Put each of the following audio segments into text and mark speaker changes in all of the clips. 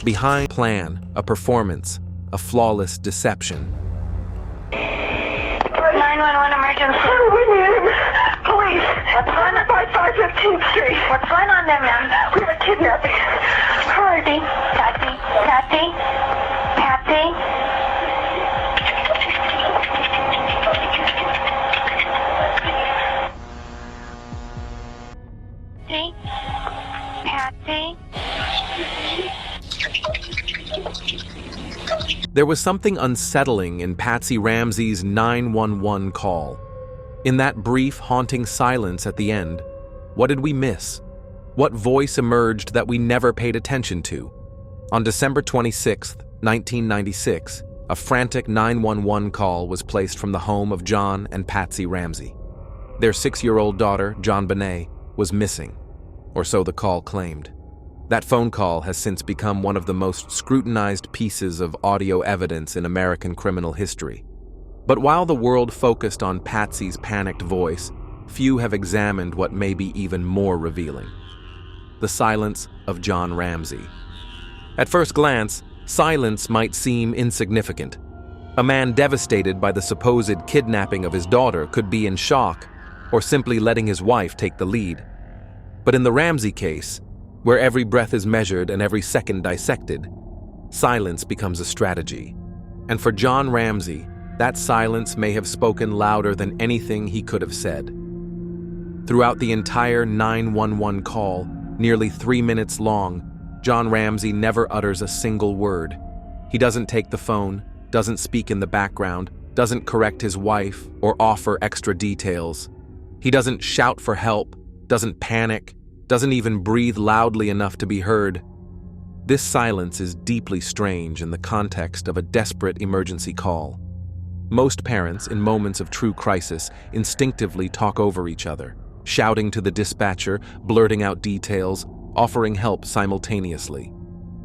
Speaker 1: Behind a plan, a performance, a flawless deception.
Speaker 2: 911 emergency.
Speaker 3: We need him. Police.
Speaker 2: What's going on?
Speaker 3: 515th Street.
Speaker 2: What's going on there, ma'am?
Speaker 3: We have a kidnapping. Hurry.
Speaker 2: Patsy. Patsy. Patsy. Patsy.
Speaker 1: There was something unsettling in Patsy Ramsey's 911 call. In that brief, haunting silence at the end, what did we miss? What voice emerged that we never paid attention to? On December 26, 1996, a frantic 911 call was placed from the home of John and Patsy Ramsey. Their 6-year-old daughter, JonBenét, was missing, or so the call claimed. That phone call has since become one of the most scrutinized pieces of audio evidence in American criminal history. But while the world focused on Patsy's panicked voice, few have examined what may be even more revealing: the silence of John Ramsay. At first glance, silence might seem insignificant. A man devastated by the supposed kidnapping of his daughter could be in shock or simply letting his wife take the lead. But in the Ramsay case, where every breath is measured and every second dissected, silence becomes a strategy. And for John Ramsay, that silence may have spoken louder than anything he could have said. Throughout the entire 911 call, nearly 3 minutes long, John Ramsay never utters a single word. He doesn't take the phone, doesn't speak in the background, doesn't correct his wife or offer extra details. He doesn't shout for help, doesn't panic, doesn't even breathe loudly enough to be heard. This silence is deeply strange in the context of a desperate emergency call. Most parents, in moments of true crisis, instinctively talk over each other, shouting to the dispatcher, blurting out details, offering help simultaneously.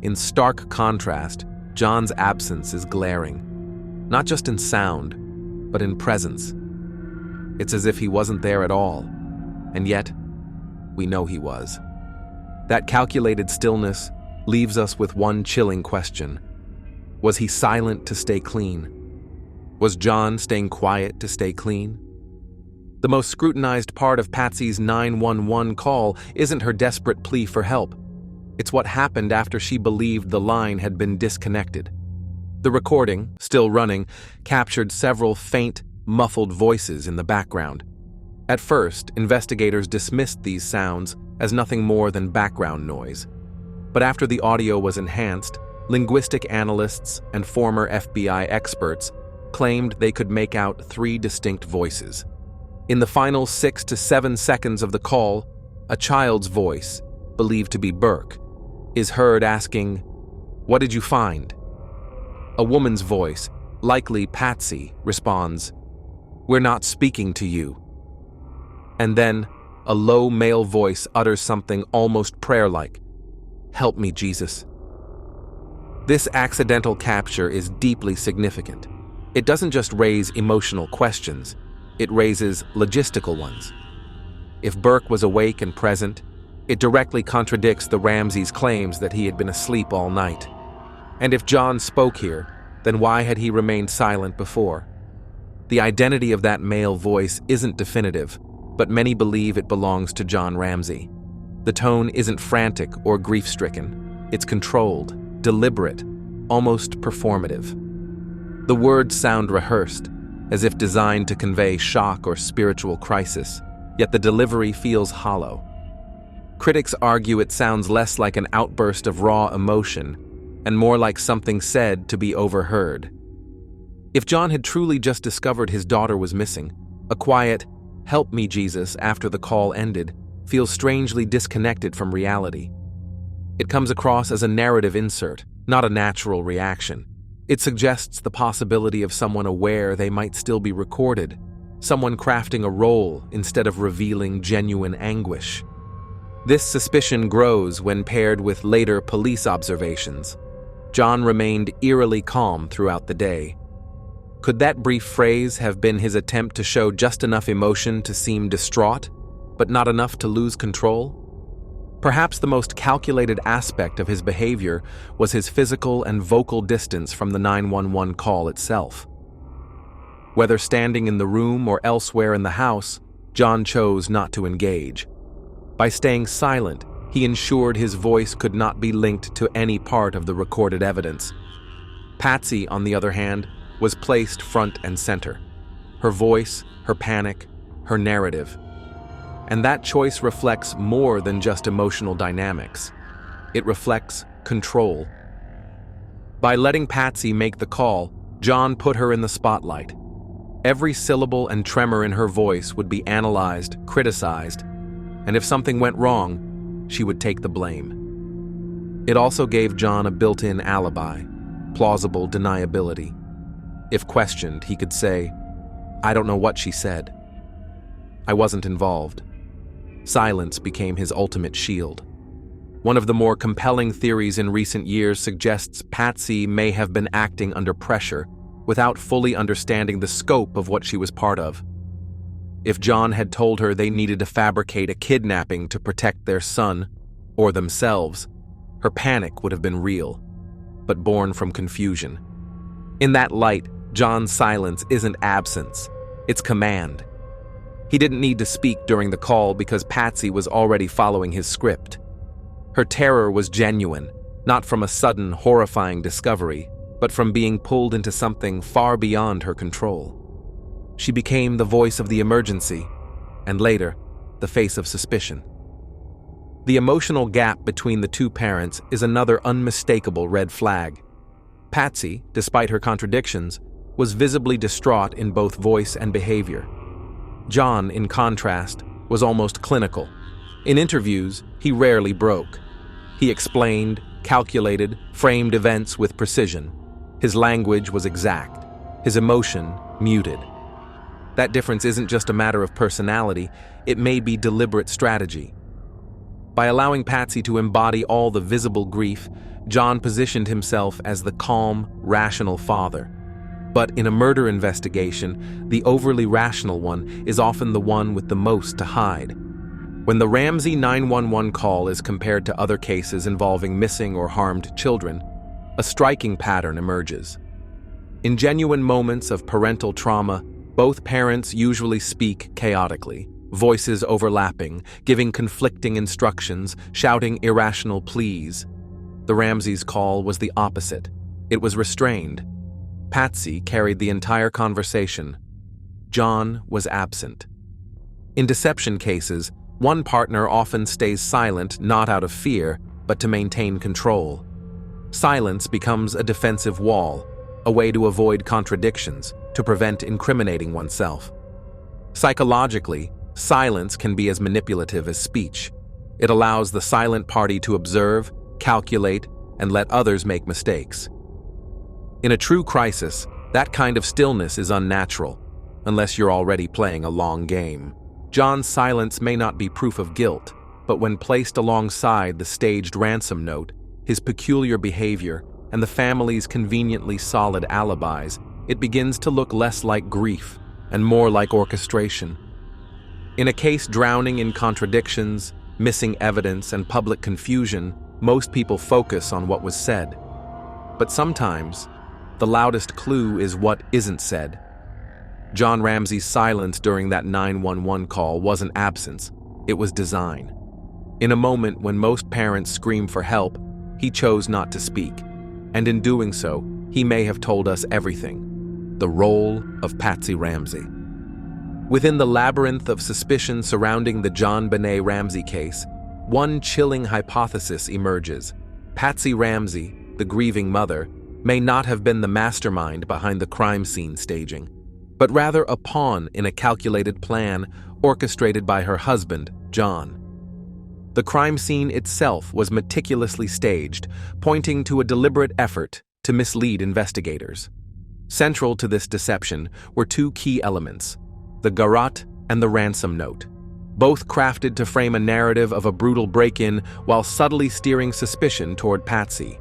Speaker 1: In stark contrast, John's absence is glaring, not just in sound, but in presence. It's as if he wasn't there at all, and yet, we know he was. That calculated stillness leaves us with one chilling question. Was he silent to stay clean? Was John staying quiet to stay clean? The most scrutinized part of Patsy's 911 call isn't her desperate plea for help. It's what happened after she believed the line had been disconnected. The recording, still running, captured several faint, muffled voices in the background. At first, investigators dismissed these sounds as nothing more than background noise. But after the audio was enhanced, linguistic analysts and former FBI experts claimed they could make out 3 distinct voices. In the final 6 to 7 seconds of the call, a child's voice, believed to be Burke, is heard asking, "What did you find?" A woman's voice, likely Patsy, responds, "We're not speaking to you." And then, a low male voice utters something almost prayer-like, "Help me, Jesus." This accidental capture is deeply significant. It doesn't just raise emotional questions, it raises logistical ones. If Burke was awake and present, it directly contradicts the Ramsays' claims that he had been asleep all night. And if John spoke here, then why had he remained silent before? The identity of that male voice isn't definitive, but many believe it belongs to John Ramsay. The tone isn't frantic or grief-stricken. It's controlled, deliberate, almost performative. The words sound rehearsed, as if designed to convey shock or spiritual crisis, yet the delivery feels hollow. Critics argue it sounds less like an outburst of raw emotion and more like something said to be overheard. If John had truly just discovered his daughter was missing, a quiet, "Help me, Jesus," after the call ended, feels strangely disconnected from reality. It comes across as a narrative insert, not a natural reaction. It suggests the possibility of someone aware they might still be recorded, someone crafting a role instead of revealing genuine anguish. This suspicion grows when paired with later police observations. John remained eerily calm throughout the day. Could that brief phrase have been his attempt to show just enough emotion to seem distraught, but not enough to lose control? Perhaps the most calculated aspect of his behavior was his physical and vocal distance from the 911 call itself. Whether standing in the room or elsewhere in the house, John chose not to engage. By staying silent, he ensured his voice could not be linked to any part of the recorded evidence. Patsy, on the other hand, was placed front and center. Her voice, her panic, her narrative. And that choice reflects more than just emotional dynamics. It reflects control. By letting Patsy make the call, John put her in the spotlight. Every syllable and tremor in her voice would be analyzed, criticized, and if something went wrong, she would take the blame. It also gave John a built-in alibi, plausible deniability. If questioned, he could say, "I don't know what she said. I wasn't involved." Silence became his ultimate shield. One of the more compelling theories in recent years suggests Patsy may have been acting under pressure without fully understanding the scope of what she was part of. If John had told her they needed to fabricate a kidnapping to protect their son, or themselves, her panic would have been real, but born from confusion. In that light, John's silence isn't absence, it's command. He didn't need to speak during the call because Patsy was already following his script. Her terror was genuine, not from a sudden, horrifying discovery, but from being pulled into something far beyond her control. She became the voice of the emergency, and later, the face of suspicion. The emotional gap between the two parents is another unmistakable red flag. Patsy, despite her contradictions, was visibly distraught in both voice and behavior. John, in contrast, was almost clinical. In interviews, he rarely broke. He explained, calculated, framed events with precision. His language was exact, his emotion muted. That difference isn't just a matter of personality, it may be deliberate strategy. By allowing Patsy to embody all the visible grief, John positioned himself as the calm, rational father. But in a murder investigation, the overly rational one is often the one with the most to hide. When the Ramsey 911 call is compared to other cases involving missing or harmed children, a striking pattern emerges. In genuine moments of parental trauma, both parents usually speak chaotically, voices overlapping, giving conflicting instructions, shouting irrational pleas. The Ramseys' call was the opposite. It was restrained. Patsy carried the entire conversation. John was absent. In deception cases, one partner often stays silent not out of fear, but to maintain control. Silence becomes a defensive wall, a way to avoid contradictions, to prevent incriminating oneself. Psychologically, silence can be as manipulative as speech. It allows the silent party to observe, calculate, and let others make mistakes. In a true crisis, that kind of stillness is unnatural, unless you're already playing a long game. John's silence may not be proof of guilt, but when placed alongside the staged ransom note, his peculiar behavior, and the family's conveniently solid alibis, it begins to look less like grief and more like orchestration. In a case drowning in contradictions, missing evidence, and public confusion, most people focus on what was said. But sometimes, the loudest clue is what isn't said. John Ramsay's silence during that 911 call wasn't absence, it was design. In a moment when most parents scream for help, he chose not to speak, and in doing so, he may have told us everything. The role of Patsy Ramsey. Within the labyrinth of suspicion surrounding the JonBenét Ramsey case, one chilling hypothesis emerges. Patsy Ramsey, the grieving mother, may not have been the mastermind behind the crime scene staging, but rather a pawn in a calculated plan orchestrated by her husband, John. The crime scene itself was meticulously staged, pointing to a deliberate effort to mislead investigators. Central to this deception were two key elements: the garrote and the ransom note, both crafted to frame a narrative of a brutal break-in while subtly steering suspicion toward Patsy.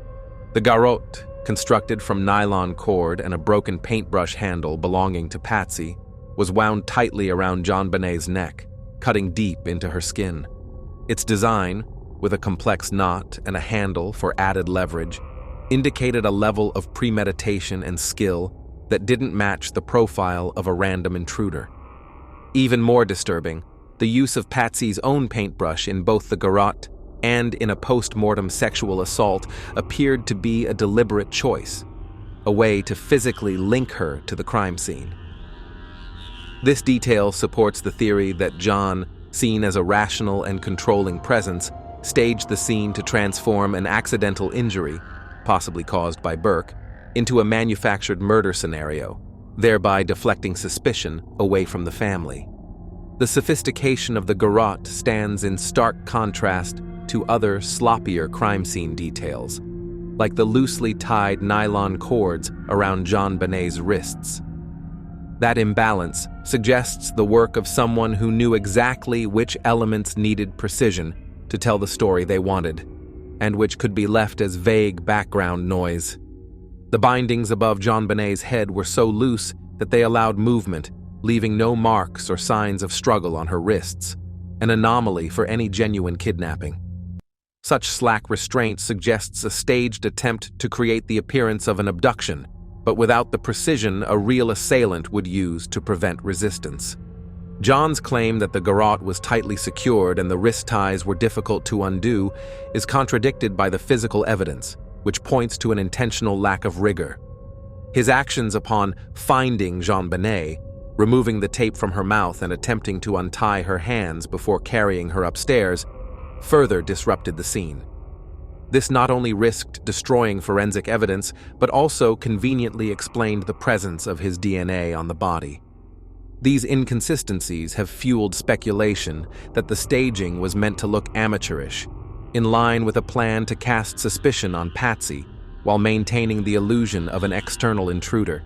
Speaker 1: The garrote, constructed from nylon cord and a broken paintbrush handle belonging to Patsy, was wound tightly around JonBenét's neck, cutting deep into her skin. Its design, with a complex knot and a handle for added leverage, indicated a level of premeditation and skill that didn't match the profile of a random intruder. Even more disturbing, the use of Patsy's own paintbrush in both the garrote and in a post-mortem sexual assault appeared to be a deliberate choice, a way to physically link her to the crime scene. This detail supports the theory that John, seen as a rational and controlling presence, staged the scene to transform an accidental injury, possibly caused by Burke, into a manufactured murder scenario, thereby deflecting suspicion away from the family. The sophistication of the garrote stands in stark contrast to other sloppier crime scene details, like the loosely tied nylon cords around JonBenét's wrists. That imbalance suggests the work of someone who knew exactly which elements needed precision to tell the story they wanted, and which could be left as vague background noise. The bindings above JonBenét's head were so loose that they allowed movement, leaving no marks or signs of struggle on her wrists, an anomaly for any genuine kidnapping. Such slack restraint suggests a staged attempt to create the appearance of an abduction, but without the precision a real assailant would use to prevent resistance. John's claim that the garrote was tightly secured and the wrist ties were difficult to undo is contradicted by the physical evidence, which points to an intentional lack of rigor. His actions upon finding JonBenét, removing the tape from her mouth and attempting to untie her hands before carrying her upstairs, further disrupted the scene. This not only risked destroying forensic evidence, but also conveniently explained the presence of his DNA on the body. These inconsistencies have fueled speculation that the staging was meant to look amateurish, in line with a plan to cast suspicion on Patsy while maintaining the illusion of an external intruder.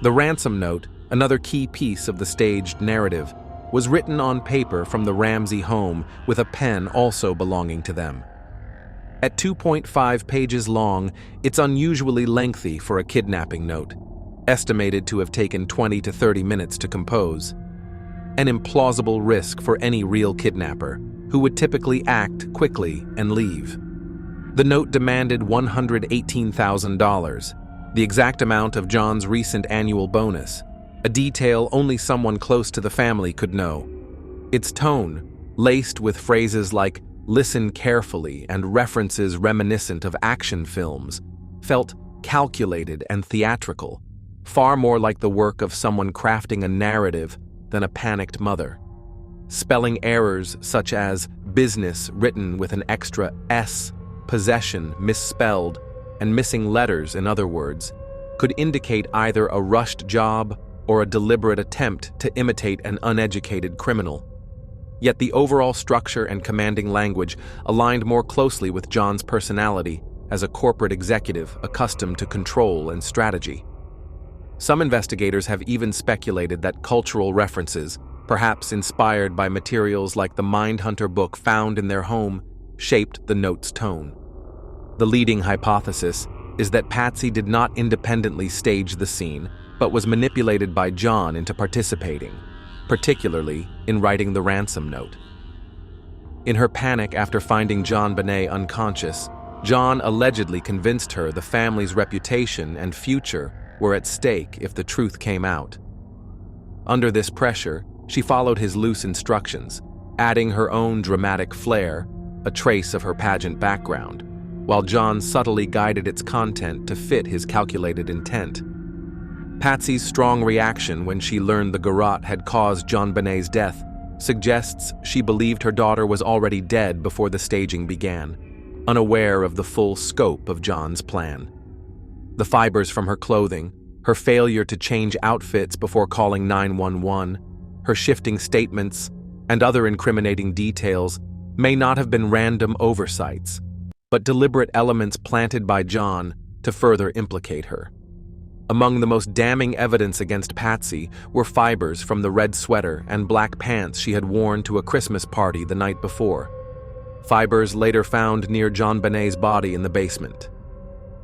Speaker 1: The ransom note, another key piece of the staged narrative, was written on paper from the Ramsay home with a pen also belonging to them. At 2.5 pages long, it's unusually lengthy for a kidnapping note, estimated to have taken 20 to 30 minutes to compose. An implausible risk for any real kidnapper, who would typically act quickly and leave. The note demanded $118,000, the exact amount of John's recent annual bonus, a detail only someone close to the family could know. Its tone, laced with phrases like "listen carefully" and references reminiscent of action films, felt calculated and theatrical, far more like the work of someone crafting a narrative than a panicked mother. Spelling errors such as business written with an extra S, possession misspelled, and missing letters, in other words, could indicate either a rushed job or a deliberate attempt to imitate an uneducated criminal. Yet the overall structure and commanding language aligned more closely with John's personality as a corporate executive accustomed to control and strategy. Some investigators have even speculated that cultural references, perhaps inspired by materials like the Mindhunter book found in their home, shaped the note's tone. The leading hypothesis is that Patsy did not independently stage the scene, but was manipulated by John into participating, particularly in writing the ransom note. In her panic after finding JonBenét unconscious, John allegedly convinced her the family's reputation and future were at stake if the truth came out. Under this pressure, she followed his loose instructions, adding her own dramatic flair, a trace of her pageant background, while John subtly guided its content to fit his calculated intent. Patsy's strong reaction when she learned the garrote had caused JonBenét's death suggests she believed her daughter was already dead before the staging began, unaware of the full scope of John's plan. The fibers from her clothing, her failure to change outfits before calling 911, her shifting statements, and other incriminating details may not have been random oversights, but deliberate elements planted by John to further implicate her. Among the most damning evidence against Patsy were fibers from the red sweater and black pants she had worn to a Christmas party the night before. Fibers later found near JonBenét's body in the basement.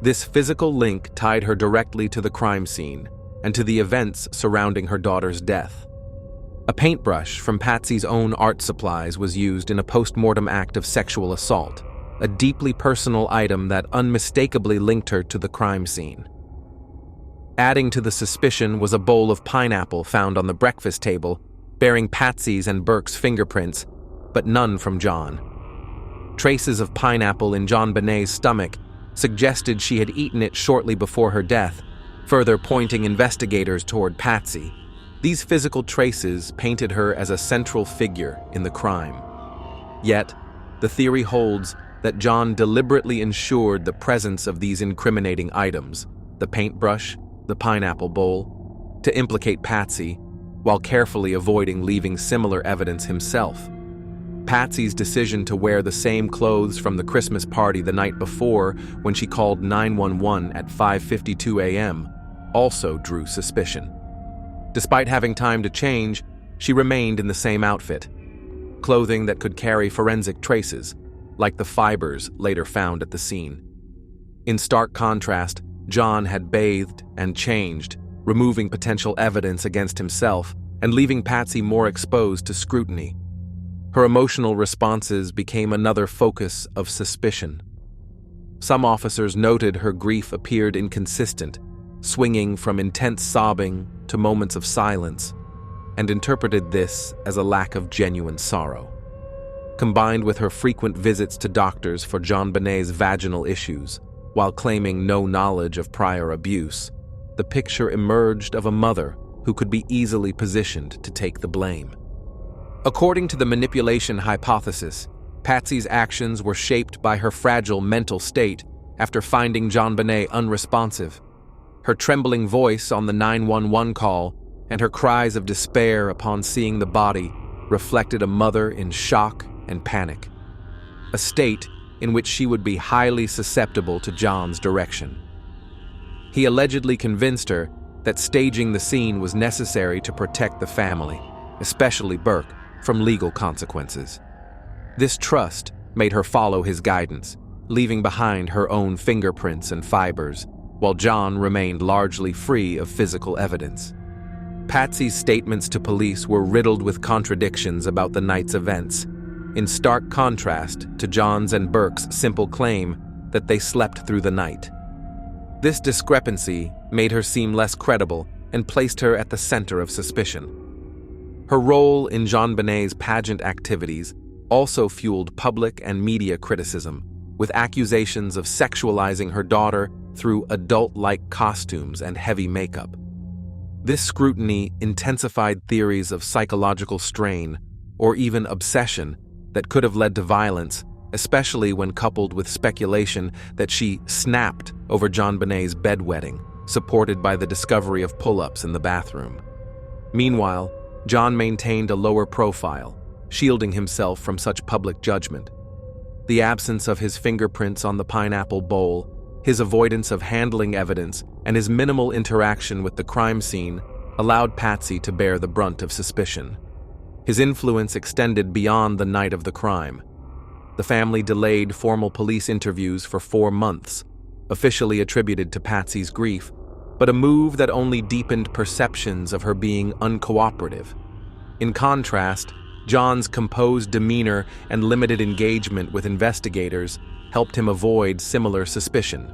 Speaker 1: This physical link tied her directly to the crime scene and to the events surrounding her daughter's death. A paintbrush from Patsy's own art supplies was used in a post-mortem act of sexual assault, a deeply personal item that unmistakably linked her to the crime scene. Adding to the suspicion was a bowl of pineapple found on the breakfast table, bearing Patsy's and Burke's fingerprints, but none from John. Traces of pineapple in JonBenét's stomach suggested she had eaten it shortly before her death, further pointing investigators toward Patsy. These physical traces painted her as a central figure in the crime. Yet, the theory holds that John deliberately ensured the presence of these incriminating items, the paintbrush, the pineapple bowl, to implicate Patsy, while carefully avoiding leaving similar evidence himself. Patsy's decision to wear the same clothes from the Christmas party the night before when she called 911 at 5:52 a.m. also drew suspicion. Despite having time to change, she remained in the same outfit, clothing that could carry forensic traces, like the fibers later found at the scene. In stark contrast, John had bathed and changed, removing potential evidence against himself and leaving Patsy more exposed to scrutiny. Her emotional responses became another focus of suspicion. Some officers noted her grief appeared inconsistent, swinging from intense sobbing to moments of silence, and interpreted this as a lack of genuine sorrow. Combined with her frequent visits to doctors for JonBenét's vaginal issues, while claiming no knowledge of prior abuse, the picture emerged of a mother who could be easily positioned to take the blame. According to the manipulation hypothesis, Patsy's actions were shaped by her fragile mental state after finding JonBenét unresponsive. Her trembling voice on the 911 call and her cries of despair upon seeing the body reflected a mother in shock and panic, a state in which she would be highly susceptible to John's direction. He allegedly convinced her that staging the scene was necessary to protect the family, especially Burke, from legal consequences. This trust made her follow his guidance, leaving behind her own fingerprints and fibers, while John remained largely free of physical evidence. Patsy's statements to police were riddled with contradictions about the night's events, in stark contrast to John's and Burke's simple claim that they slept through the night. This discrepancy made her seem less credible and placed her at the center of suspicion. Her role in JonBenét's pageant activities also fueled public and media criticism, with accusations of sexualizing her daughter through adult-like costumes and heavy makeup. This scrutiny intensified theories of psychological strain or even obsession that could have led to violence, especially when coupled with speculation that she snapped over JonBenét's bedwetting, supported by the discovery of pull-ups in the bathroom. Meanwhile, John maintained a lower profile, shielding himself from such public judgment. The absence of his fingerprints on the pineapple bowl, his avoidance of handling evidence, and his minimal interaction with the crime scene allowed Patsy to bear the brunt of suspicion. His influence extended beyond the night of the crime. The family delayed formal police interviews for 4 months, officially attributed to Patsy's grief, but a move that only deepened perceptions of her being uncooperative. In contrast, John's composed demeanor and limited engagement with investigators helped him avoid similar suspicion.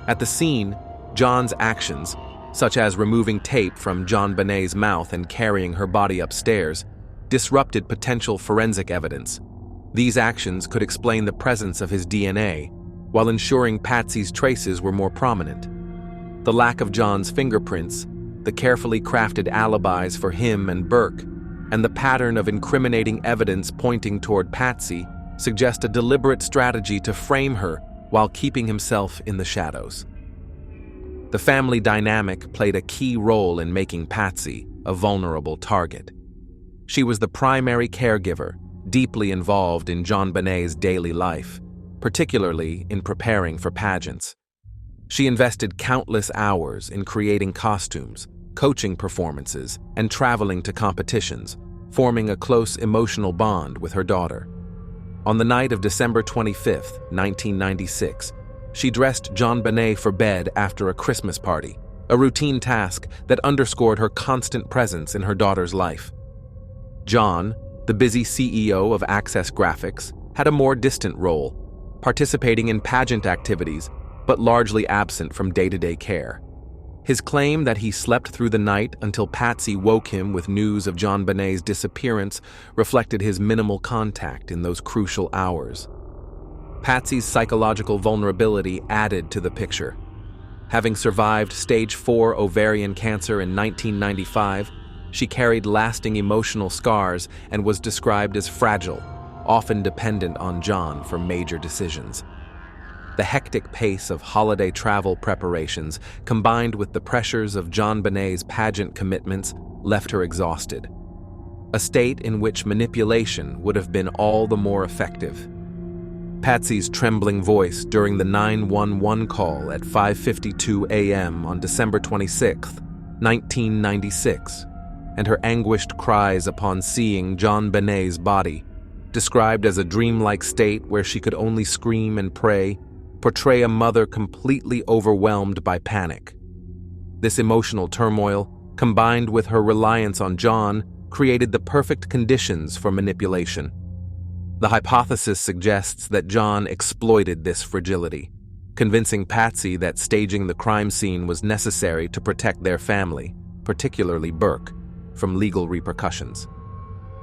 Speaker 1: At the scene, John's actions, such as removing tape from JonBenét's mouth and carrying her body upstairs, disrupted potential forensic evidence. These actions could explain the presence of his DNA, while ensuring Patsy's traces were more prominent. The lack of John's fingerprints, the carefully crafted alibis for him and Burke, and the pattern of incriminating evidence pointing toward Patsy suggest a deliberate strategy to frame her while keeping himself in the shadows. The family dynamic played a key role in making Patsy a vulnerable target. She was the primary caregiver, deeply involved in JonBenét's daily life, particularly in preparing for pageants. She invested countless hours in creating costumes, coaching performances, and traveling to competitions, forming a close emotional bond with her daughter. On the night of December 25, 1996, she dressed JonBenét for bed after a Christmas party, a routine task that underscored her constant presence in her daughter's life. John, the busy CEO of Access Graphics, had a more distant role, participating in pageant activities, but largely absent from day-to-day care. His claim that he slept through the night until Patsy woke him with news of JonBenét's disappearance reflected his minimal contact in those crucial hours. Patsy's psychological vulnerability added to the picture. Having survived stage 4 ovarian cancer in 1995, she carried lasting emotional scars and was described as fragile, often dependent on John for major decisions. The hectic pace of holiday travel preparations, combined with the pressures of JonBenét's pageant commitments, left her exhausted. A state in which manipulation would have been all the more effective. Patsy's trembling voice during the 911 call at 5:52 a.m. on December 26, 1996, and her anguished cries upon seeing JonBenét's body, described as a dreamlike state where she could only scream and pray, portray a mother completely overwhelmed by panic. This emotional turmoil, combined with her reliance on John, created the perfect conditions for manipulation. The hypothesis suggests that John exploited this fragility, convincing Patsy that staging the crime scene was necessary to protect their family, particularly Burke, from legal repercussions.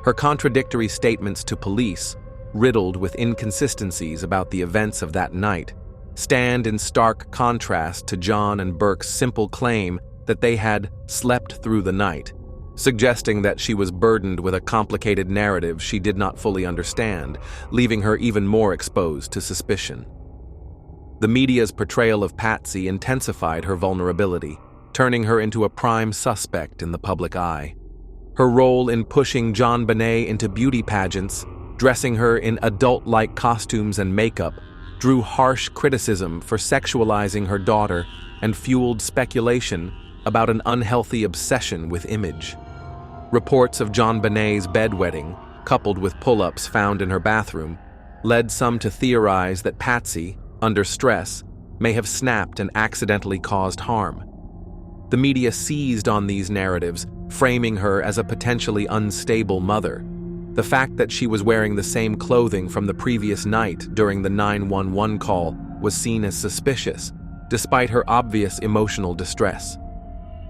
Speaker 1: Her contradictory statements to police, riddled with inconsistencies about the events of that night, stand in stark contrast to John and Burke's simple claim that they had slept through the night, suggesting that she was burdened with a complicated narrative she did not fully understand, leaving her even more exposed to suspicion. The media's portrayal of Patsy intensified her vulnerability, turning her into a prime suspect in the public eye. Her role in pushing JonBenet into beauty pageants, dressing her in adult-like costumes and makeup, drew harsh criticism for sexualizing her daughter and fueled speculation about an unhealthy obsession with image. Reports of JonBenét's bedwetting, coupled with pull-ups found in her bathroom, led some to theorize that Patsy, under stress, may have snapped and accidentally caused harm. The media seized on these narratives, framing her as a potentially unstable mother. The fact that she was wearing the same clothing from the previous night during the 911 call was seen as suspicious, despite her obvious emotional distress.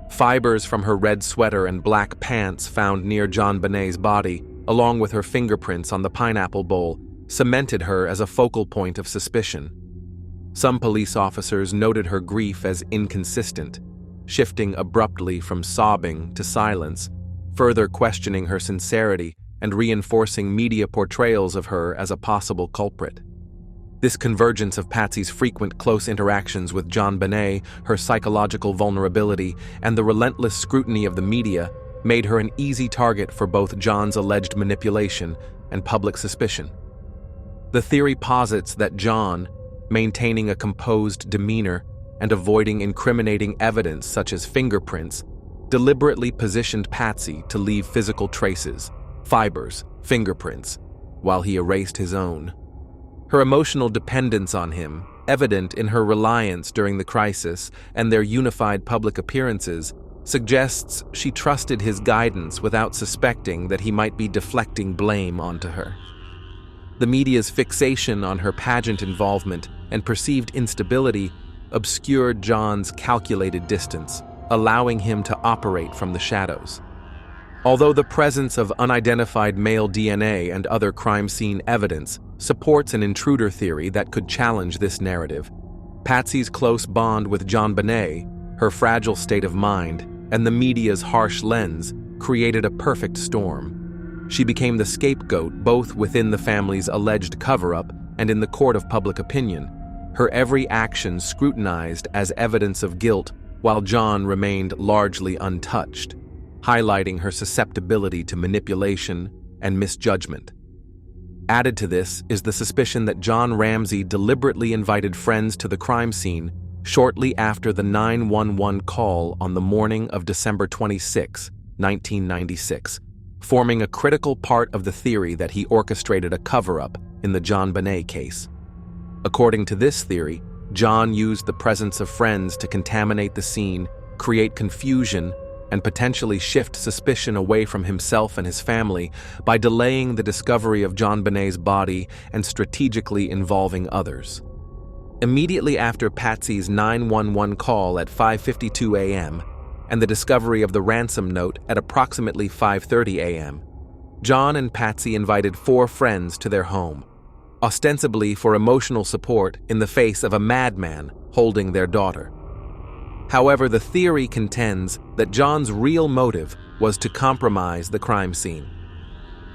Speaker 1: Fibers from her red sweater and black pants found near JonBenét's body, along with her fingerprints on the pineapple bowl, cemented her as a focal point of suspicion. Some police officers noted her grief as inconsistent, shifting abruptly from sobbing to silence, further questioning her sincerity and reinforcing media portrayals of her as a possible culprit. This convergence of Patsy's frequent close interactions with JonBenet, her psychological vulnerability, and the relentless scrutiny of the media made her an easy target for both John's alleged manipulation and public suspicion. The theory posits that John, maintaining a composed demeanor and avoiding incriminating evidence such as fingerprints, deliberately positioned Patsy to leave physical traces, fibers, fingerprints, while he erased his own. Her emotional dependence on him, evident in her reliance during the crisis and their unified public appearances, suggests she trusted his guidance without suspecting that he might be deflecting blame onto her. The media's fixation on her pageant involvement and perceived instability obscured John's calculated distance, allowing him to operate from the shadows. Although the presence of unidentified male DNA and other crime scene evidence supports an intruder theory that could challenge this narrative, Patsy's close bond with JonBenet, her fragile state of mind, and the media's harsh lens created a perfect storm. She became the scapegoat both within the family's alleged cover-up and in the court of public opinion, her every action scrutinized as evidence of guilt while John remained largely untouched, highlighting her susceptibility to manipulation and misjudgment. Added to this is the suspicion that John Ramsay deliberately invited friends to the crime scene shortly after the 911 call on the morning of December 26, 1996, forming a critical part of the theory that he orchestrated a cover-up in the JonBenet case. According to this theory, John used the presence of friends to contaminate the scene, create confusion, and potentially shift suspicion away from himself and his family by delaying the discovery of JonBenét's body and strategically involving others. Immediately after Patsy's 911 call at 5:52 a.m. and the discovery of the ransom note at approximately 5:30 a.m., John and Patsy invited 4 friends to their home, ostensibly for emotional support in the face of a madman holding their daughter. However, the theory contends that John's real motive was to compromise the crime scene.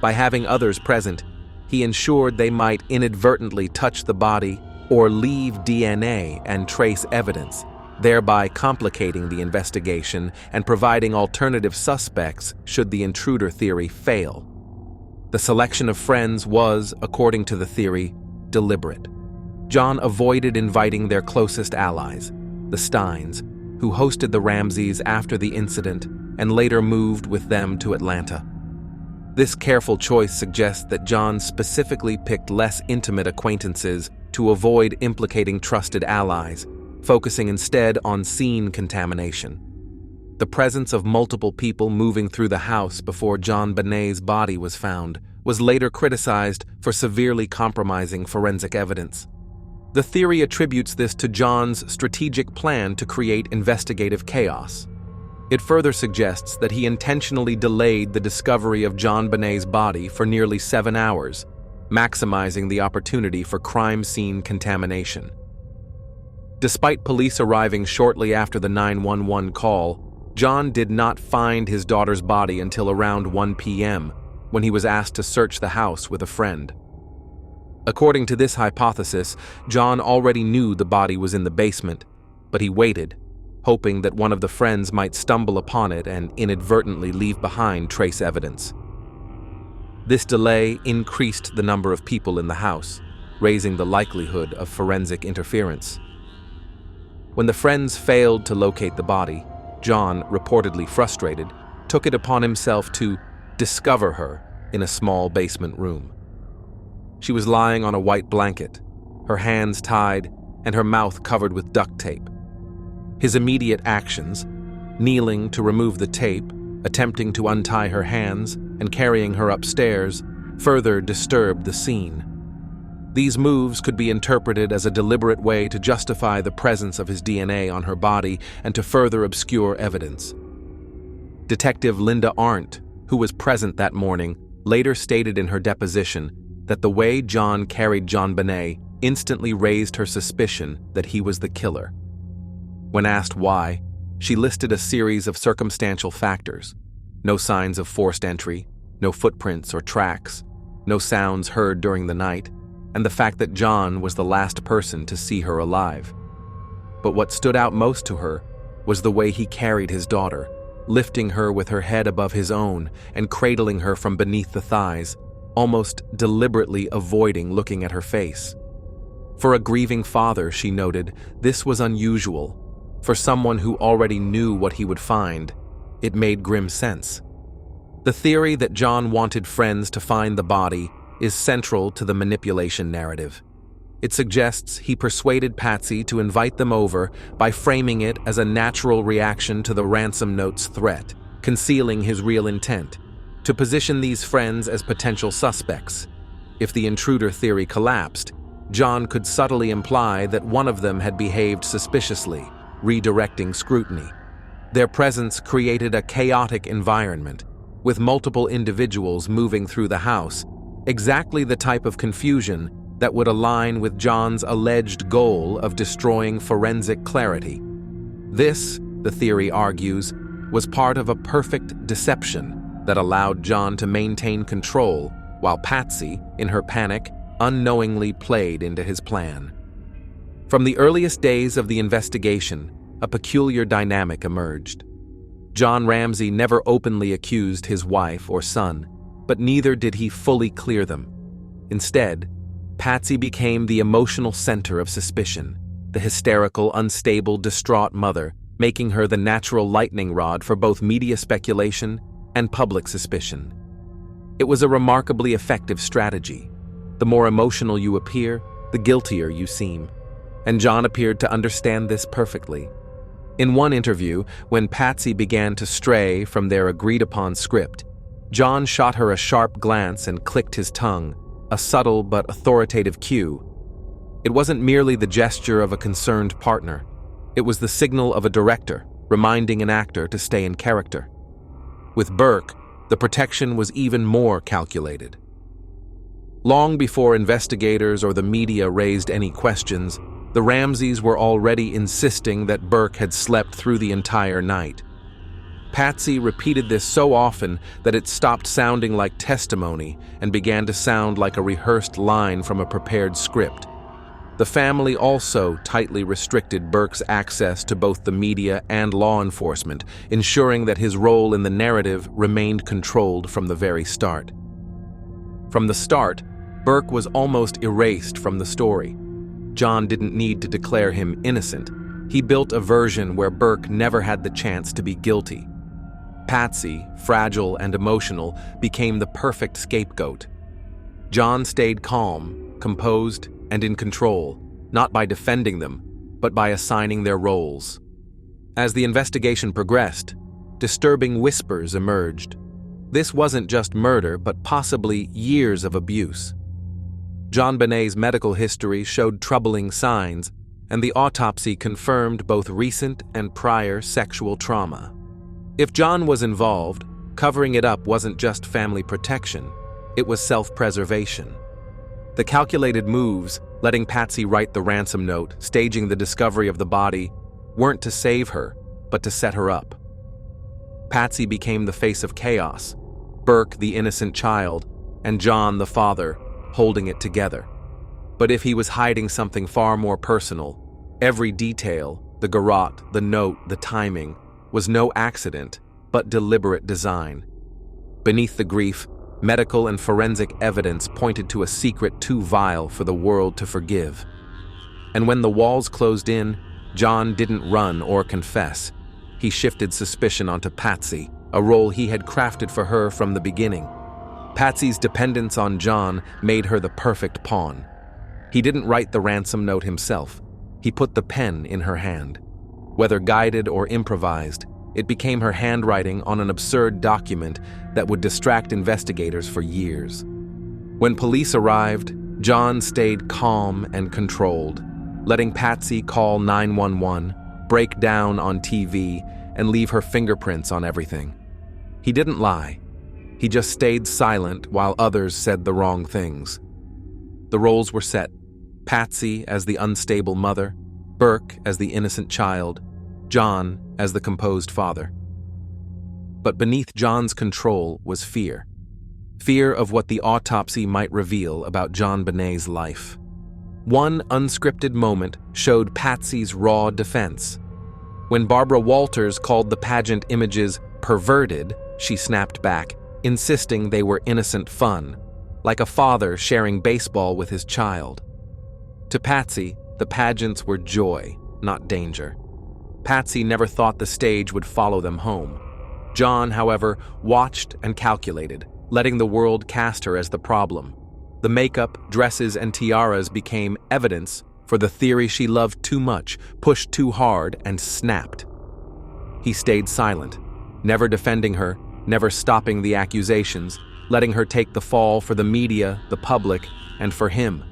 Speaker 1: By having others present, he ensured they might inadvertently touch the body or leave DNA and trace evidence, thereby complicating the investigation and providing alternative suspects should the intruder theory fail. The selection of friends was, according to the theory, deliberate. John avoided inviting their closest allies, the Steins, who hosted the Ramseys after the incident and later moved with them to Atlanta. This careful choice suggests that John specifically picked less intimate acquaintances to avoid implicating trusted allies, focusing instead on scene contamination. The presence of multiple people moving through the house before JonBenét's body was found was later criticized for severely compromising forensic evidence. The theory attributes this to John's strategic plan to create investigative chaos. It further suggests that he intentionally delayed the discovery of JonBenét's body for nearly 7 hours, maximizing the opportunity for crime scene contamination. Despite police arriving shortly after the 911 call, John did not find his daughter's body until around 1 p.m., when he was asked to search the house with a friend. According to this hypothesis, John already knew the body was in the basement, but he waited, hoping that one of the friends might stumble upon it and inadvertently leave behind trace evidence. This delay increased the number of people in the house, raising the likelihood of forensic interference. When the friends failed to locate the body, John, reportedly frustrated, took it upon himself to discover her in a small basement room. She was lying on a white blanket, her hands tied and her mouth covered with duct tape. His immediate actions, kneeling to remove the tape, attempting to untie her hands, and carrying her upstairs, further disturbed the scene. These moves could be interpreted as a deliberate way to justify the presence of his DNA on her body and to further obscure evidence. Detective Linda Arndt, who was present that morning, later stated in her deposition that the way John carried JonBenét instantly raised her suspicion that he was the killer. When asked why, she listed a series of circumstantial factors: no signs of forced entry, no footprints or tracks, no sounds heard during the night, and the fact that John was the last person to see her alive. But what stood out most to her was the way he carried his daughter, lifting her with her head above his own and cradling her from beneath the thighs, almost deliberately avoiding looking at her face. For a grieving father, she noted, this was unusual. For someone who already knew what he would find, it made grim sense. The theory that John wanted friends to find the body is central to the manipulation narrative. It suggests he persuaded Patsy to invite them over by framing it as a natural reaction to the ransom note's threat, concealing his real intent, to position these friends as potential suspects. If the intruder theory collapsed, John could subtly imply that one of them had behaved suspiciously, redirecting scrutiny. Their presence created a chaotic environment, with multiple individuals moving through the house, exactly the type of confusion that would align with John's alleged goal of destroying forensic clarity. This, the theory argues, was part of a perfect deception that allowed John to maintain control while Patsy, in her panic, unknowingly played into his plan. From the earliest days of the investigation, a peculiar dynamic emerged. John Ramsay never openly accused his wife or son, but neither did he fully clear them. Instead, Patsy became the emotional center of suspicion, the hysterical, unstable, distraught mother, making her the natural lightning rod for both media speculation and public suspicion. It was a remarkably effective strategy. The more emotional you appear, the guiltier you seem, and John appeared to understand this perfectly. In one interview, when Patsy began to stray from their agreed-upon script, John shot her a sharp glance and clicked his tongue, a subtle but authoritative cue. It wasn't merely the gesture of a concerned partner. It was the signal of a director, reminding an actor to stay in character. With Burke, the protection was even more calculated. Long before investigators or the media raised any questions, the Ramsays were already insisting that Burke had slept through the entire night. Patsy repeated this so often that it stopped sounding like testimony and began to sound like a rehearsed line from a prepared script. The family also tightly restricted Burke's access to both the media and law enforcement, ensuring that his role in the narrative remained controlled from the very start. From the start, Burke was almost erased from the story. John didn't need to declare him innocent. He built a version where Burke never had the chance to be guilty. Patsy, fragile and emotional, became the perfect scapegoat. John stayed calm, composed, and in control, not by defending them, but by assigning their roles. As the investigation progressed, disturbing whispers emerged. This wasn't just murder, but possibly years of abuse. JonBenét's medical history showed troubling signs, and the autopsy confirmed both recent and prior sexual trauma. If John was involved, covering it up wasn't just family protection, it was self-preservation. The calculated moves, letting Patsy write the ransom note, staging the discovery of the body, weren't to save her, but to set her up. Patsy became the face of chaos, Burke the innocent child, and John the father, holding it together. But if he was hiding something far more personal, every detail, the garrote, the note, the timing, was no accident, but deliberate design. Beneath the grief, medical and forensic evidence pointed to a secret too vile for the world to forgive. And when the walls closed in, John didn't run or confess. He shifted suspicion onto Patsy, a role he had crafted for her from the beginning. Patsy's dependence on John made her the perfect pawn. He didn't write the ransom note himself. He put the pen in her hand. Whether guided or improvised, it became her handwriting on an absurd document that would distract investigators for years. When police arrived, John stayed calm and controlled, letting Patsy call 911, break down on TV, and leave her fingerprints on everything. He didn't lie. He just stayed silent while others said the wrong things. The roles were set: Patsy as the unstable mother, Burke as the innocent child, John as the composed father. But beneath John's control was fear. Fear of what the autopsy might reveal about JonBenét's life. One unscripted moment showed Patsy's raw defense. When Barbara Walters called the pageant images perverted, she snapped back, insisting they were innocent fun, like a father sharing baseball with his child. To Patsy, the pageants were joy, not danger. Patsy never thought the stage would follow them home. John, however, watched and calculated, letting the world cast her as the problem. The makeup, dresses, and tiaras became evidence for the theory she loved too much, pushed too hard, and snapped. He stayed silent, never defending her, never stopping the accusations, letting her take the fall for the media, the public, and for him.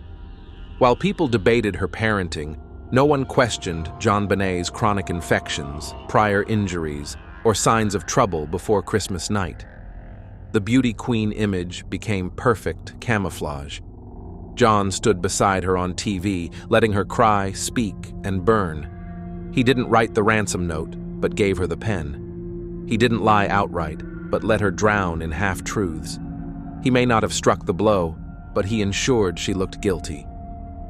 Speaker 1: While people debated her parenting, no one questioned JonBenét's chronic infections, prior injuries, or signs of trouble before Christmas night. The beauty queen image became perfect camouflage. John stood beside her on TV, letting her cry, speak, and burn. He didn't write the ransom note, but gave her the pen. He didn't lie outright, but let her drown in half-truths. He may not have struck the blow, but he ensured she looked guilty.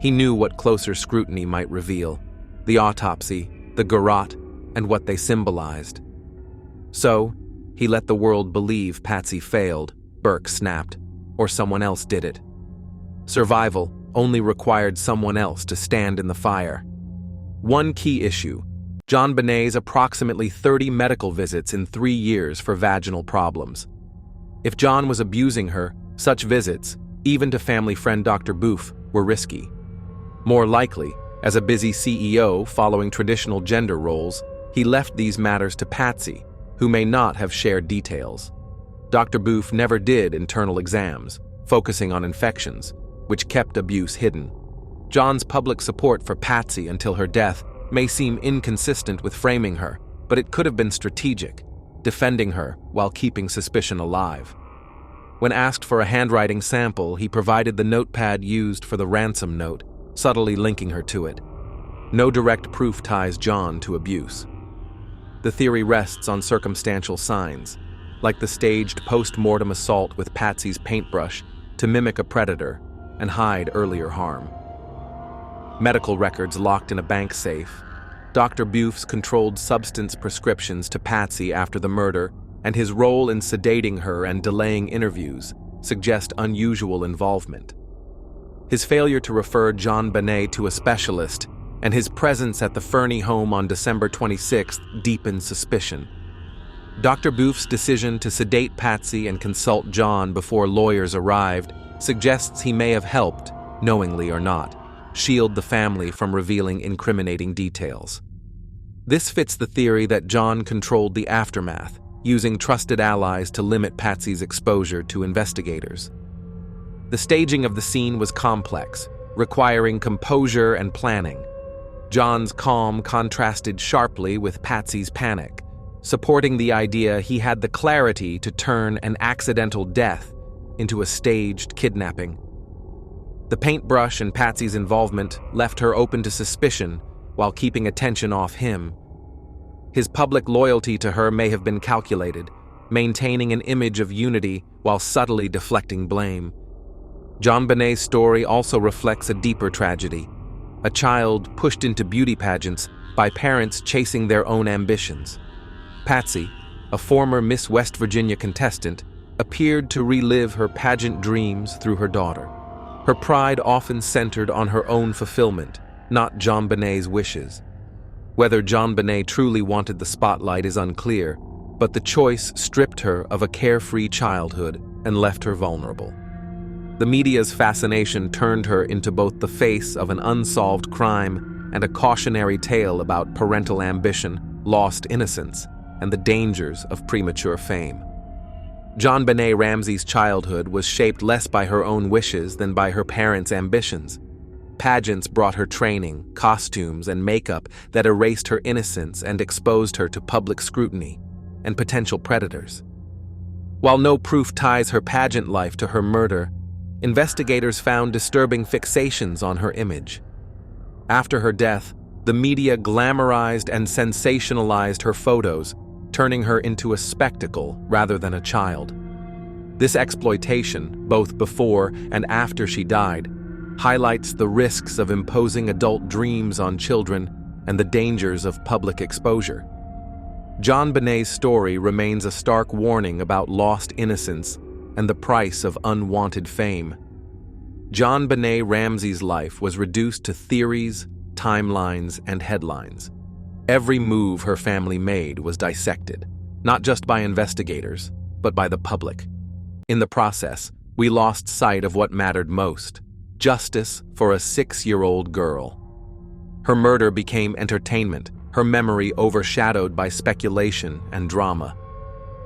Speaker 1: He knew what closer scrutiny might reveal: the autopsy, the garrote, and what they symbolized. So, he let the world believe Patsy failed, Burke snapped, or someone else did it. Survival only required someone else to stand in the fire. One key issue: JonBenét's approximately 30 medical visits in 3 years for vaginal problems. If John was abusing her, such visits, even to family friend Dr. Boof, were risky. More likely, as a busy CEO following traditional gender roles, He left these matters to Patsy, who may not have shared details. Dr. Booth never did internal exams, focusing on infections, which kept abuse hidden. John's public support for Patsy until her death may seem inconsistent with framing her, but it could have been strategic, defending her while keeping suspicion alive. When asked for a handwriting sample, he provided the notepad used for the ransom note, subtly linking her to it. No direct proof ties John to abuse. The theory rests on circumstantial signs, like the staged post-mortem assault with Patsy's paintbrush to mimic a predator and hide earlier harm. Medical records locked in a bank safe, Dr. Booth's controlled substance prescriptions to Patsy after the murder, and his role in sedating her and delaying interviews suggest unusual involvement. His failure to refer JonBenét to a specialist and his presence at the Fernie home on December 26th deepened suspicion. Dr. Booth's decision to sedate Patsy and consult John before lawyers arrived suggests he may have helped, knowingly or not, shield the family from revealing incriminating details. This fits the theory that John controlled the aftermath, using trusted allies to limit Patsy's exposure to investigators. The staging of the scene was complex, requiring composure and planning. John's calm contrasted sharply with Patsy's panic, supporting the idea he had the clarity to turn an accidental death into a staged kidnapping. The paintbrush and Patsy's involvement left her open to suspicion while keeping attention off him. His public loyalty to her may have been calculated, maintaining an image of unity while subtly deflecting blame. JonBenét's story also reflects a deeper tragedy, a child pushed into beauty pageants by parents chasing their own ambitions. Patsy, a former Miss West Virginia contestant, appeared to relive her pageant dreams through her daughter. Her pride often centered on her own fulfillment, not JonBenét's wishes. Whether JonBenét truly wanted the spotlight is unclear, but the choice stripped her of a carefree childhood and left her vulnerable. The media's fascination turned her into both the face of an unsolved crime and a cautionary tale about parental ambition, lost innocence, and the dangers of premature fame. JonBenét Ramsey's childhood was shaped less by her own wishes than by her parents' ambitions. Pageants brought her training, costumes, and makeup that erased her innocence and exposed her to public scrutiny and potential predators. While no proof ties her pageant life to her murder, investigators found disturbing fixations on her image. After her death, the media glamorized and sensationalized her photos, turning her into a spectacle rather than a child. This exploitation, both before and after she died, highlights the risks of imposing adult dreams on children and the dangers of public exposure. JonBenét's story remains a stark warning about lost innocence and the price of unwanted fame. JonBenét Ramsey's life was reduced to theories, timelines, and headlines. Every move her family made was dissected, not just by investigators, but by the public. In the process, we lost sight of what mattered most: justice for a 6-year-old girl. Her murder became entertainment, her memory overshadowed by speculation and drama.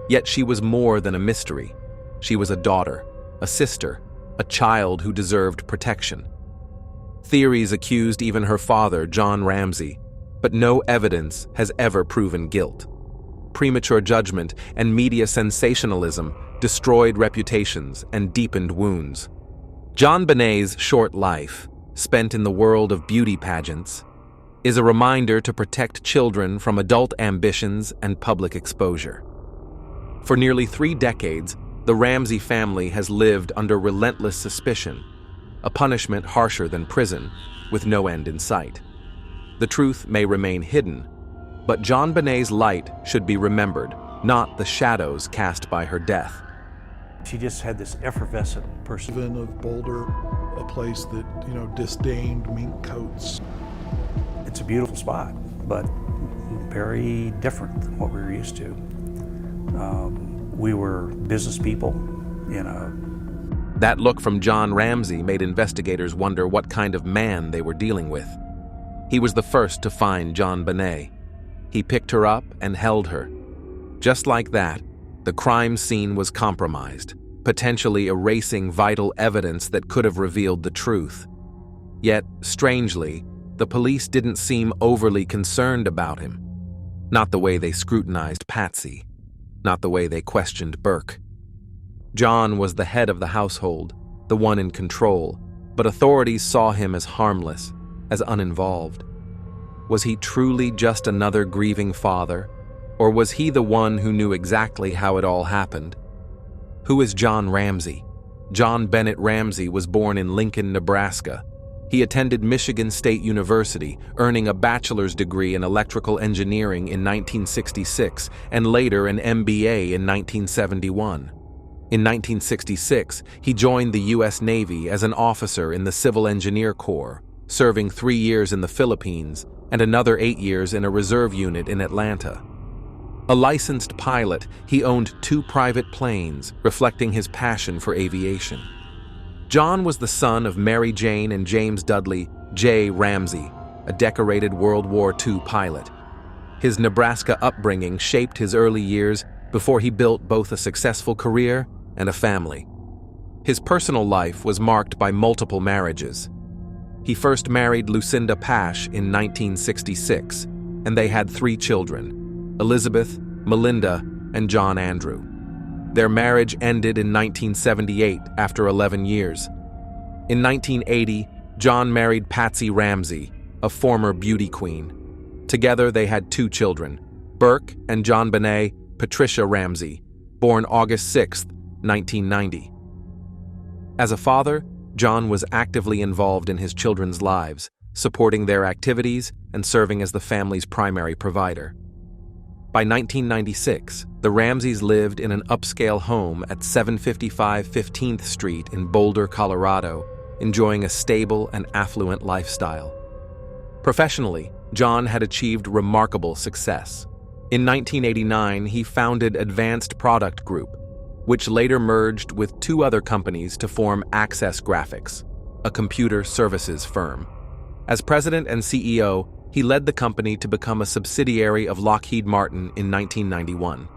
Speaker 1: Yet she was more than a mystery. She was a daughter, a sister, a child who deserved protection. Theories accused even her father, John Ramsay, but no evidence has ever proven guilt. Premature judgment and media sensationalism destroyed reputations and deepened wounds. JonBenét's short life, spent in the world of beauty pageants, is a reminder to protect children from adult ambitions and public exposure. For nearly 3 decades, the Ramsay family has lived under relentless suspicion, a punishment harsher than prison, with no end in sight. The truth may remain hidden, but JonBenét's light should be remembered, not the shadows cast by her death.
Speaker 4: She just had this effervescent person.
Speaker 5: Even of Boulder, a place that, disdained mink coats.
Speaker 4: It's a beautiful spot, but very different than what we were used to. We were business people in a...
Speaker 1: That look from John Ramsay made investigators wonder what kind of man they were dealing with. He was the first to find JonBenét. he picked her up and held her. Just like that, the crime scene was compromised, potentially erasing vital evidence that could have revealed the truth. Yet, strangely, the police didn't seem overly concerned about him. Not the way they scrutinized Patsy. Not the way they questioned Burke. John was the head of the household, the one in control, but authorities saw him as harmless, as uninvolved. Was he truly just another grieving father, or was he the one who knew exactly how it all happened? Who is John Ramsay? JonBenét Ramsey was born in Lincoln, Nebraska. He attended Michigan State University, earning a bachelor's degree in electrical engineering in 1966 and later an MBA in 1971. In 1966, he joined the U.S. Navy as an officer in the Civil Engineer Corps, serving 3 years in the Philippines and another 8 years in a reserve unit in Atlanta. A licensed pilot, he owned 2 private planes, reflecting his passion for aviation. John was the son of Mary Jane and James Dudley J. Ramsey, a decorated World War II pilot. His Nebraska upbringing shaped his early years before he built both a successful career and a family. His personal life was marked by multiple marriages. He first married Lucinda Pash in 1966, and they had 3 children, Elizabeth, Melinda, and John Andrew. Their marriage ended in 1978 after 11 years. In 1980, John married Patsy Ramsey, a former beauty queen. Together they had 2 children, Burke and JonBenét Patricia Ramsey, born August 6, 1990. As a father, John was actively involved in his children's lives, supporting their activities and serving as the family's primary provider. By 1996, the Ramseys lived in an upscale home at 755 15th Street in Boulder, Colorado, enjoying a stable and affluent lifestyle. Professionally, John had achieved remarkable success. In 1989, he founded Advanced Product Group, which later merged with 2 other companies to form Access Graphics, a computer services firm. As president and CEO, he led the company to become a subsidiary of Lockheed Martin in 1991.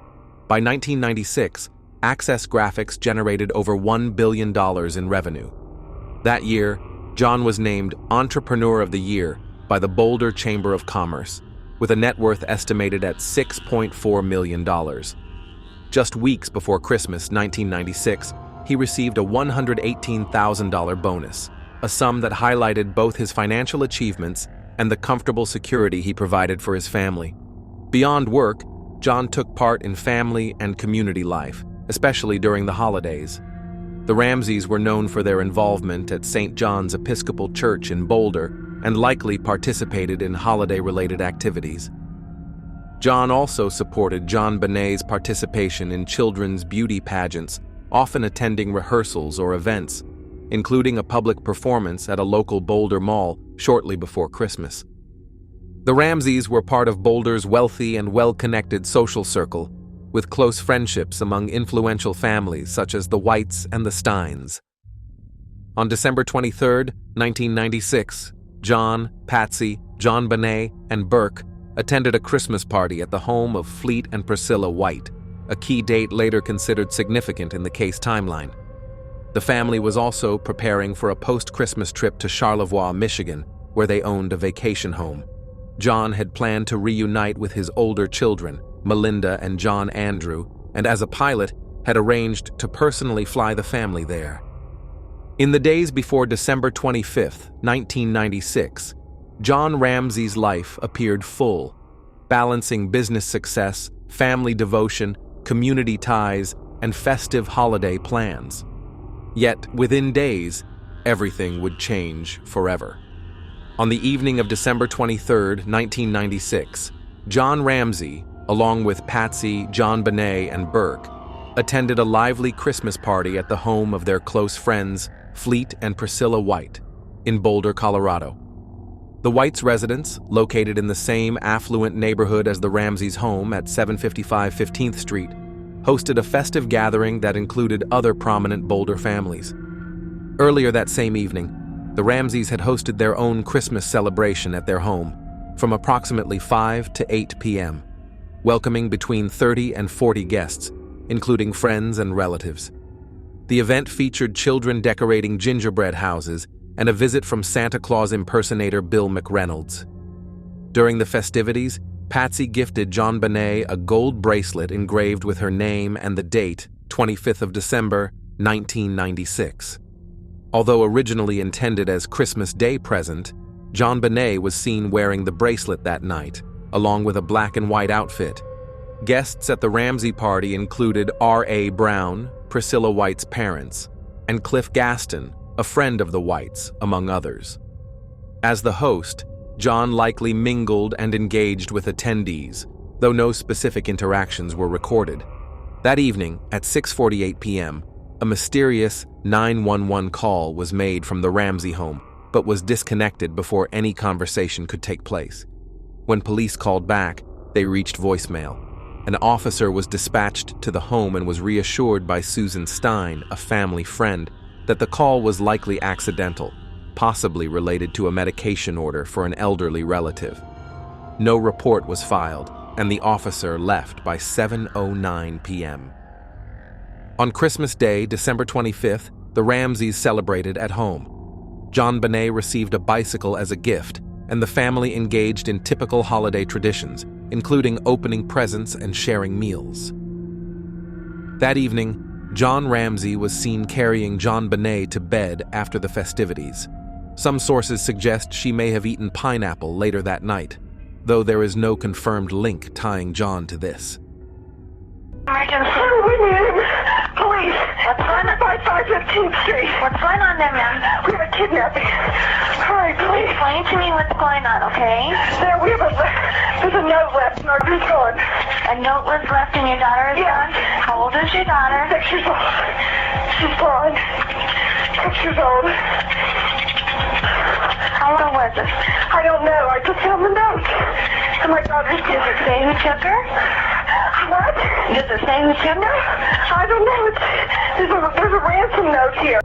Speaker 1: By 1996, Access Graphics generated over $1 billion in revenue. That year, John was named Entrepreneur of the Year by the Boulder Chamber of Commerce, with a net worth estimated at $6.4 million. Just weeks before Christmas 1996, he received a $118,000 bonus, a sum that highlighted both his financial achievements and the comfortable security he provided for his family. Beyond work, John took part in family and community life, especially during the holidays. The Ramseys were known for their involvement at St. John's Episcopal Church in Boulder and likely participated in holiday-related activities. John also supported JonBenét's participation in children's beauty pageants, often attending rehearsals or events, including a public performance at a local Boulder mall shortly before Christmas. The Ramseys were part of Boulder's wealthy and well-connected social circle, with close friendships among influential families such as the Whites and the Steins. On December 23, 1996, John, Patsy, JonBenét, and Burke attended a Christmas party at the home of Fleet and Priscilla White, a key date later considered significant in the case timeline. The family was also preparing for a post-Christmas trip to Charlevoix, Michigan, where they owned a vacation home. John had planned to reunite with his older children, Melinda and John Andrew, and as a pilot, had arranged to personally fly the family there. In the days before December 25, 1996, John Ramsay's life appeared full, balancing business success, family devotion, community ties, and festive holiday plans. Yet, within days, everything would change forever. On the evening of December 23, 1996, John Ramsay, along with Patsy, JonBenét, and Burke, attended a lively Christmas party at the home of their close friends, Fleet and Priscilla White, in Boulder, Colorado. The Whites' residence, located in the same affluent neighborhood as the Ramseys' home at 755 15th Street, hosted a festive gathering that included other prominent Boulder families. Earlier that same evening, the Ramseys had hosted their own Christmas celebration at their home, from approximately 5 to 8 p.m., welcoming between 30 and 40 guests, including friends and relatives. The event featured children decorating gingerbread houses and a visit from Santa Claus impersonator Bill McReynolds. During the festivities, Patsy gifted JonBenét a gold bracelet engraved with her name and the date, 25th of December, 1996. Although originally intended as Christmas Day present, JonBenét was seen wearing the bracelet that night, along with a black and white outfit. Guests at the Ramsey party included R.A. Brown, Priscilla White's parents, and Cliff Gaston, a friend of the Whites, among others. As the host, John likely mingled and engaged with attendees, though no specific interactions were recorded. That evening, at 6:48 p.m., a mysterious 911 call was made from the Ramsey home, but was disconnected before any conversation could take place. When police called back, they reached voicemail. An officer was dispatched to the home and was reassured by Susan Stein, a family friend, that the call was likely accidental, possibly related to a medication order for an elderly relative. No report was filed, and the officer left by 7:09 p.m. On Christmas Day, December 25th, the Ramseys celebrated at home. JonBenét received a bicycle as a gift, and the family engaged in typical holiday traditions, including opening presents and sharing meals. That evening, John Ramsay was seen carrying JonBenét to bed after the festivities. Some sources suggest she may have eaten pineapple later that night, though there is no confirmed link tying John to this.
Speaker 2: Emergency.
Speaker 3: We need him. Police.
Speaker 2: What's going on?
Speaker 3: 5515th Street.
Speaker 2: What's going on there, ma'am?
Speaker 3: We have a kidnapping. Hurry, please.
Speaker 2: Explain to me what's going on, okay?
Speaker 3: There, there's a note left and our daughter's gone.
Speaker 2: A note was left and your daughter is
Speaker 3: Yeah.
Speaker 2: gone? How old is your daughter?
Speaker 3: 6 years old. She's gone. 6 years old.
Speaker 2: How long was it?
Speaker 3: I don't know. I just found the note. And my daughter's
Speaker 2: Does it say who took her?
Speaker 3: What?
Speaker 2: Does it say who took her?
Speaker 3: I don't know. There's a ransom note here.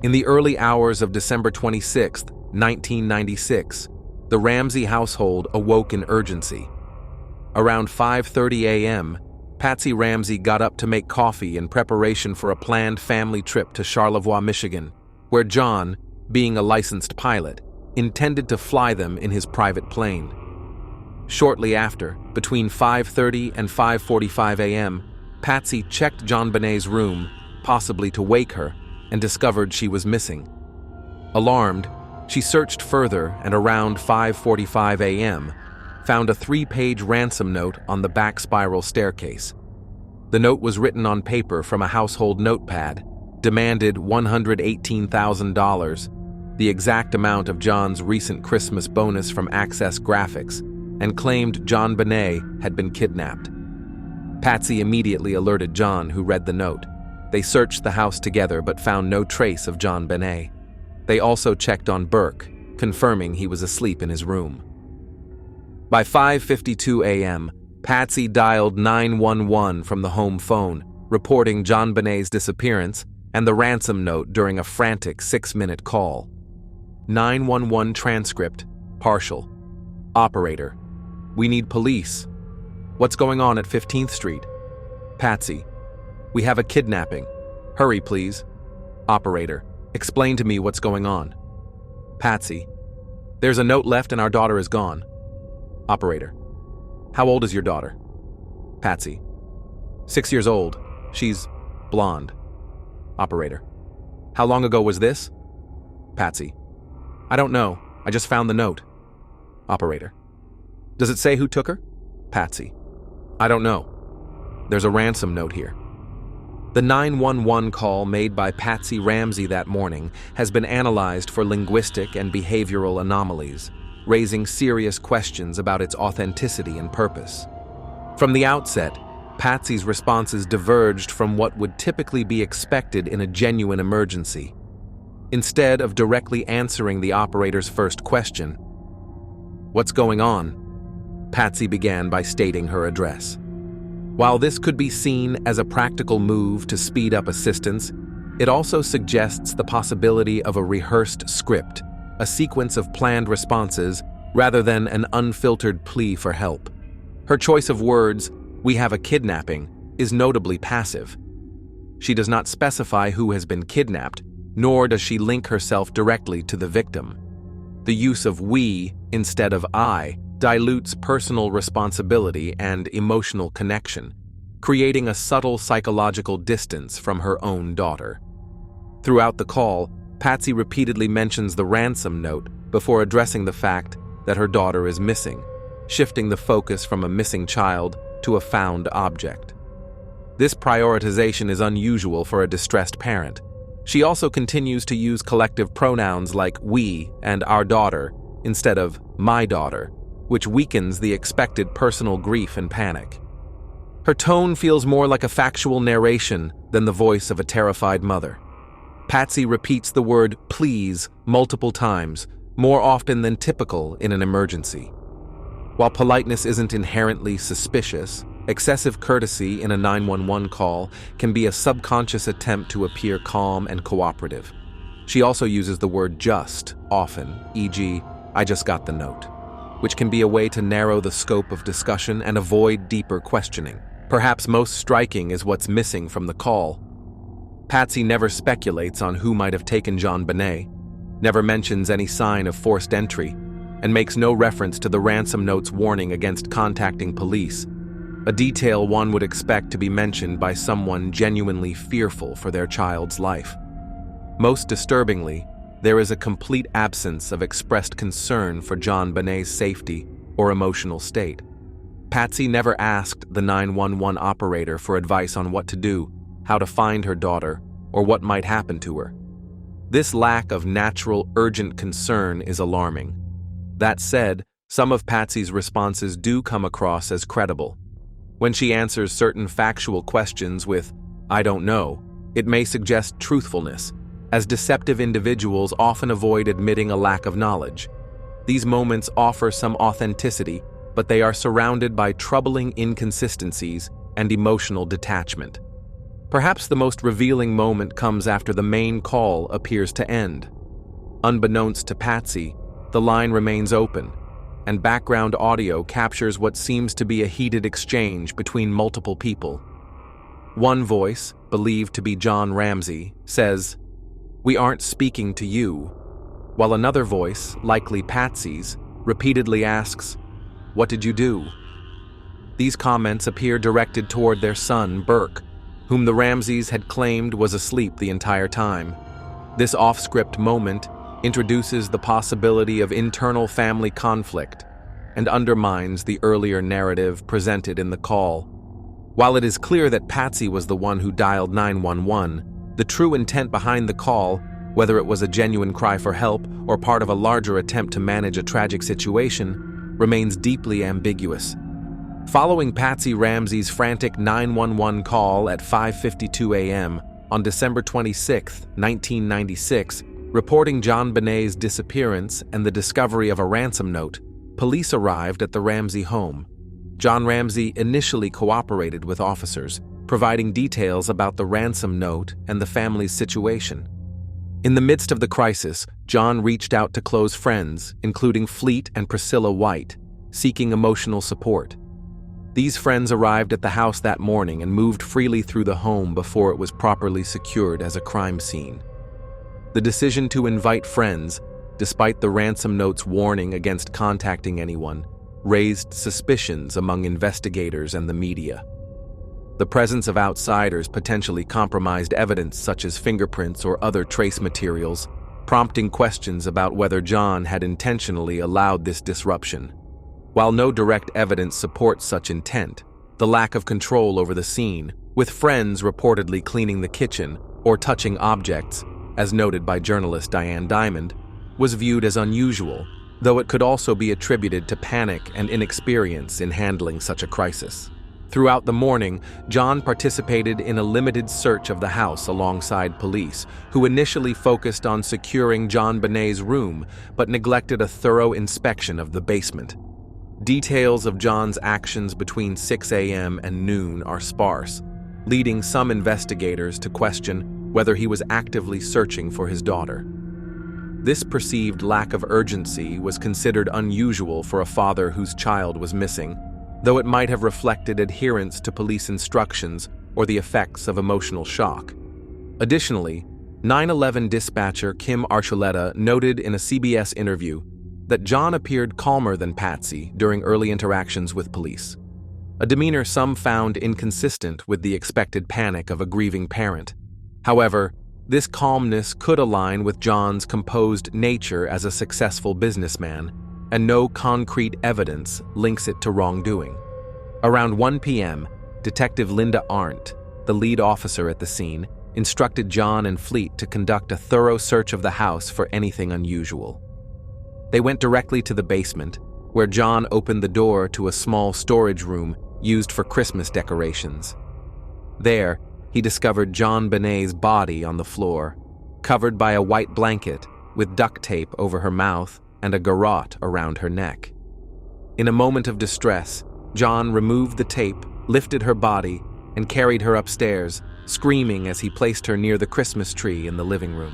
Speaker 1: In the early hours of December 26, 1996, the Ramsey household awoke in urgency. Around 5:30 a.m., Patsy Ramsey got up to make coffee in preparation for a planned family trip to Charlevoix, Michigan, where John, being a licensed pilot, intended to fly them in his private plane. Shortly after, between 5:30 and 5:45 a.m., Patsy checked JonBenét's room, possibly to wake her, and discovered she was missing. Alarmed, she searched further and around 5:45 a.m., found a 3-page ransom note on the back spiral staircase. The note was written on paper from a household notepad, demanded $118,000, the exact amount of John's recent Christmas bonus from Access Graphics, and claimed JonBenét had been kidnapped. Patsy immediately alerted John, who read the note. They searched the house together but found no trace of JonBenét. They also checked on Burke, confirming he was asleep in his room. By 5:52 a.m., Patsy dialed 911 from the home phone, reporting JonBenét's disappearance and the ransom note during a frantic 6-minute call. 911 transcript, partial. Operator: we need police. What's going on at 15th Street? Patsy: we have a kidnapping. Hurry, please. Operator: explain to me what's going on. Patsy: there's a note left and our daughter is gone. Operator: how old is your daughter? Patsy: 6 years old. She's blonde. Operator: how long ago was this? Patsy: I don't know. I just found the note. Operator: does it say who took her? Patsy: I don't know. There's a ransom note here. The 911 call made by Patsy Ramsey that morning has been analyzed for linguistic and behavioral anomalies, raising serious questions about its authenticity and purpose. From the outset, Patsy's responses diverged from what would typically be expected in a genuine emergency. Instead of directly answering the operator's first question, "What's going on?" Patsy began by stating her address. While this could be seen as a practical move to speed up assistance, it also suggests the possibility of a rehearsed script, a sequence of planned responses rather than an unfiltered plea for help. Her choice of words, "We have a kidnapping," is notably passive. She does not specify who has been kidnapped, nor does she link herself directly to the victim. The use of "we" instead of "I" dilutes personal responsibility and emotional connection, creating a subtle psychological distance from her own daughter. Throughout the call, Patsy repeatedly mentions the ransom note before addressing the fact that her daughter is missing, shifting the focus from a missing child to a found object. This prioritization is unusual for a distressed parent. She also continues to use collective pronouns like "we" and "our daughter" instead of "my daughter," which weakens the expected personal grief and panic. Her tone feels more like a factual narration than the voice of a terrified mother. Patsy repeats the word "please" multiple times, more often than typical in an emergency. While politeness isn't inherently suspicious, excessive courtesy in a 911 call can be a subconscious attempt to appear calm and cooperative. She also uses the word "just" often, e.g., "I just got the note," which can be a way to narrow the scope of discussion and avoid deeper questioning. Perhaps most striking is what's missing from the call. Patsy never speculates on who might have taken JonBenét, never mentions any sign of forced entry, and makes no reference to the ransom note's warning against contacting police, a detail one would expect to be mentioned by someone genuinely fearful for their child's life. Most disturbingly, there is a complete absence of expressed concern for JonBenét's safety or emotional state. Patsy never asked the 911 operator for advice on what to do, how to find her daughter, or what might happen to her. This lack of natural, urgent concern is alarming. That said, some of Patsy's responses do come across as credible. When she answers certain factual questions with, "I don't know," it may suggest truthfulness, as deceptive individuals often avoid admitting a lack of knowledge. These moments offer some authenticity, but they are surrounded by troubling inconsistencies and emotional detachment. Perhaps the most revealing moment comes after the main call appears to end. Unbeknownst to Patsy, the line remains open, and background audio captures what seems to be a heated exchange between multiple people. One voice, believed to be John Ramsay, says, "We aren't speaking to you," while another voice, likely Patsy's, repeatedly asks, "What did you do?" These comments appear directed toward their son, Burke, whom the Ramsays had claimed was asleep the entire time. This off-script moment introduces the possibility of internal family conflict and undermines the earlier narrative presented in the call. While it is clear that Patsy was the one who dialed 911, the true intent behind the call, whether it was a genuine cry for help or part of a larger attempt to manage a tragic situation, remains deeply ambiguous. Following Patsy Ramsey's frantic 911 call at 5:52 a.m. on December 26, 1996, reporting JonBenét's disappearance and the discovery of a ransom note, police arrived at the Ramsey home. John Ramsay initially cooperated with officers, providing details about the ransom note and the family's situation. In the midst of the crisis, John reached out to close friends, including Fleet and Priscilla White, seeking emotional support. These friends arrived at the house that morning and moved freely through the home before it was properly secured as a crime scene. The decision to invite friends, despite the ransom note's warning against contacting anyone, raised suspicions among investigators and the media. The presence of outsiders potentially compromised evidence such as fingerprints or other trace materials, prompting questions about whether John had intentionally allowed this disruption. While no direct evidence supports such intent, the lack of control over the scene, with friends reportedly cleaning the kitchen or touching objects, as noted by journalist Diane Diamond, was viewed as unusual, though it could also be attributed to panic and inexperience in handling such a crisis. Throughout the morning, John participated in a limited search of the house alongside police, who initially focused on securing JonBenét's room but neglected a thorough inspection of the basement. Details of John's actions between 6 a.m. and noon are sparse, leading some investigators to question whether he was actively searching for his daughter. This perceived lack of urgency was considered unusual for a father whose child was missing, though it might have reflected adherence to police instructions or the effects of emotional shock. Additionally, 9/11 dispatcher Kim Archuleta noted in a CBS interview that John appeared calmer than Patsy during early interactions with police, a demeanor some found inconsistent with the expected panic of a grieving parent. However, this calmness could align with John's composed nature as a successful businessman, and no concrete evidence links it to wrongdoing. Around 1 p.m., Detective Linda Arndt, the lead officer at the scene, instructed John and Fleet to conduct a thorough search of the house for anything unusual. They went directly to the basement, where John opened the door to a small storage room used for Christmas decorations. There, he discovered JonBenét's body on the floor, covered by a white blanket with duct tape over her mouth and a garrote around her neck. In a moment of distress, John removed the tape, lifted her body, and carried her upstairs, screaming as he placed her near the Christmas tree in the living room.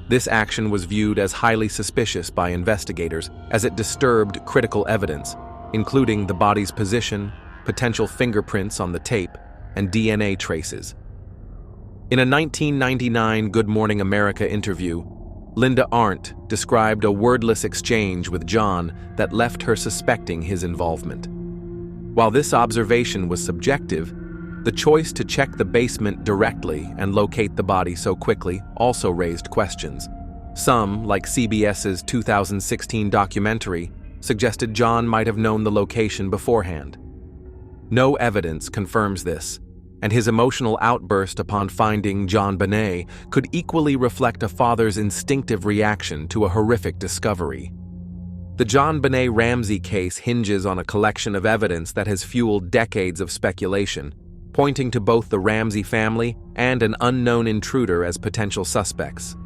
Speaker 1: This action was viewed as highly suspicious by investigators as it disturbed critical evidence, including the body's position, potential fingerprints on the tape, and DNA traces. In a 1999 Good Morning America interview, Linda Arndt described a wordless exchange with John that left her suspecting his involvement. While this observation was subjective, the choice to check the basement directly and locate the body so quickly also raised questions. Some, like CBS's 2016 documentary, suggested John might have known the location beforehand. No evidence confirms this, and his emotional outburst upon finding JonBenét could equally reflect a father's instinctive reaction to a horrific discovery. The JonBenét Ramsey case hinges on a collection of evidence that has fueled decades of speculation, pointing to both the Ramsey family and an unknown intruder as potential suspects.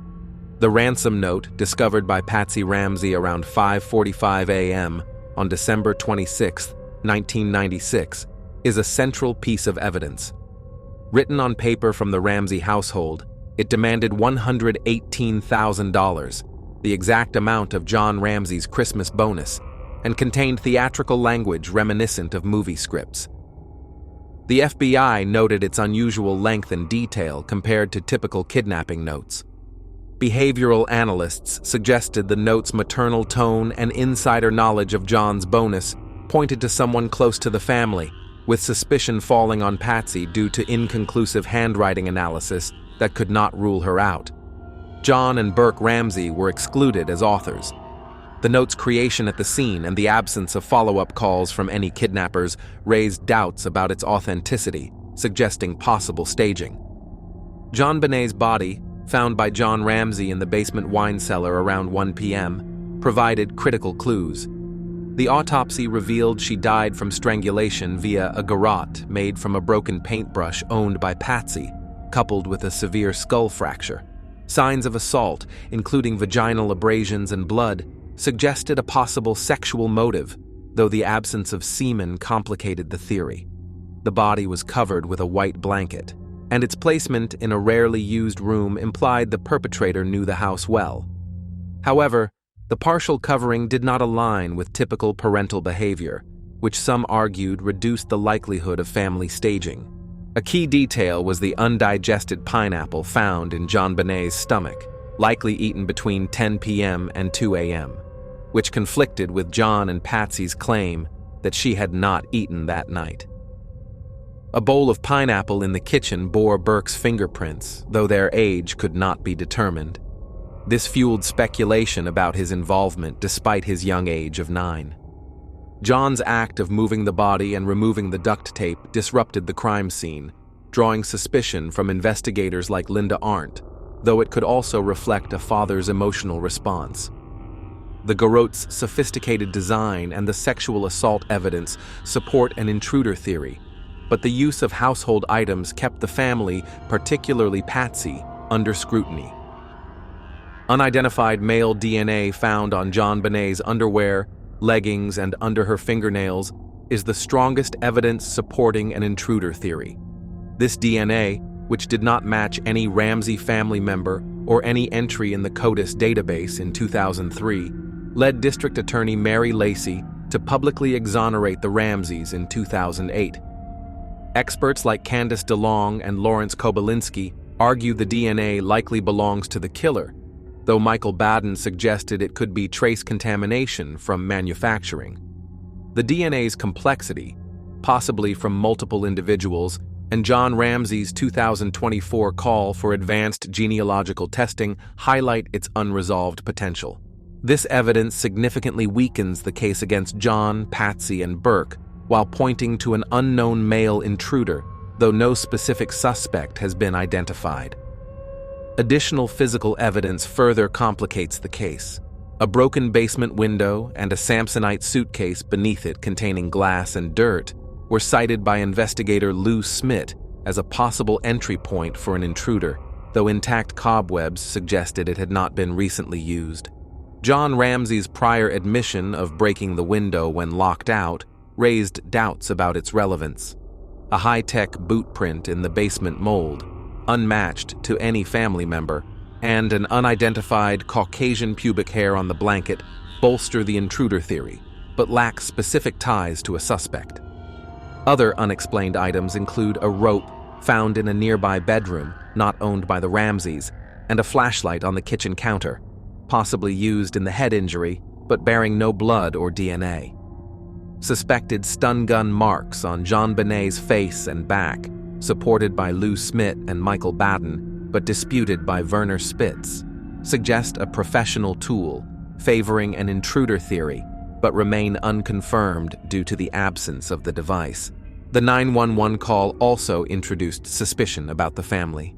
Speaker 1: The ransom note, discovered by Patsy Ramsey around 5:45 a.m. on December 26, 1996, is a central piece of evidence. Written on paper from the Ramsey household, it demanded $118,000, the exact amount of John Ramsay's Christmas bonus, and contained theatrical language reminiscent of movie scripts. The FBI noted its unusual length and detail compared to typical kidnapping notes. Behavioral analysts suggested the note's maternal tone and insider knowledge of John's bonus pointed to someone close to the family, with suspicion falling on Patsy due to inconclusive handwriting analysis that could not rule her out. John and Burke Ramsey were excluded as authors. The note's creation at the scene and the absence of follow-up calls from any kidnappers raised doubts about its authenticity, suggesting possible staging. JonBenét's body, found by John Ramsay in the basement wine cellar around 1 p.m., provided critical clues. The autopsy revealed she died from strangulation via a garrote made from a broken paintbrush owned by Patsy, coupled with a severe skull fracture. Signs of assault, including vaginal abrasions and blood, suggested a possible sexual motive, though the absence of semen complicated the theory. The body was covered with a white blanket, and its placement in a rarely used room implied the perpetrator knew the house well. However, the partial covering did not align with typical parental behavior, which some argued reduced the likelihood of family staging. A key detail was the undigested pineapple found in JonBenét's stomach, likely eaten between 10 p.m. and 2 a.m., which conflicted with John and Patsy's claim that she had not eaten that night. A bowl of pineapple in the kitchen bore Burke's fingerprints, though their age could not be determined. This fueled speculation about his involvement despite his young age of 9. John's act of moving the body and removing the duct tape disrupted the crime scene, drawing suspicion from investigators like Linda Arndt, though it could also reflect a father's emotional response. The garrote's sophisticated design and the sexual assault evidence support an intruder theory, but the use of household items kept the family, particularly Patsy, under scrutiny. Unidentified male DNA found on JonBenét's underwear, leggings, and under her fingernails is the strongest evidence supporting an intruder theory. This DNA, which did not match any Ramsey family member or any entry in the CODIS database in 2003, led District Attorney Mary Lacey to publicly exonerate the Ramseys in 2008. Experts like Candace DeLong and Lawrence Kobylinski argue the DNA likely belongs to the killer, though Michael Baden suggested it could be trace contamination from manufacturing. The DNA's complexity, possibly from multiple individuals, and John Ramsay's 2024 call for advanced genealogical testing highlight its unresolved potential. This evidence significantly weakens the case against John, Patsy, and Burke, while pointing to an unknown male intruder, though no specific suspect has been identified. Additional physical evidence further complicates the case. A broken basement window and a Samsonite suitcase beneath it containing glass and dirt were cited by investigator Lou Smith as a possible entry point for an intruder, though intact cobwebs suggested it had not been recently used. John Ramsay's prior admission of breaking the window when locked out raised doubts about its relevance. A high-tech boot print in the basement mold, unmatched to any family member, and an unidentified Caucasian pubic hair on the blanket bolster the intruder theory, but lack specific ties to a suspect. Other unexplained items include a rope found in a nearby bedroom not owned by the Ramseys, and a flashlight on the kitchen counter, possibly used in the head injury but bearing no blood or DNA. Suspected stun gun marks on JonBenét's face and back, supported by Lou Smith and Michael Baden, but disputed by Werner Spitz, suggest a professional tool favoring an intruder theory, but remain unconfirmed due to the absence of the device. The 911 call also introduced suspicion about the family.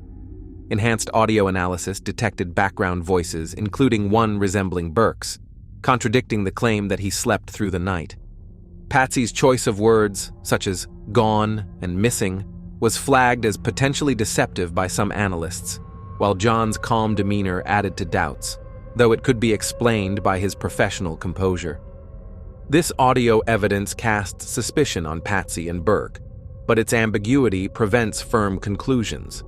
Speaker 1: Enhanced audio analysis detected background voices, including one resembling Burke's, contradicting the claim that he slept through the night. Patsy's choice of words, such as gone and missing, was flagged as potentially deceptive by some analysts, while John's calm demeanor added to doubts, though it could be explained by his professional composure. This audio evidence casts suspicion on Patsy and Burke, but its ambiguity prevents firm conclusions.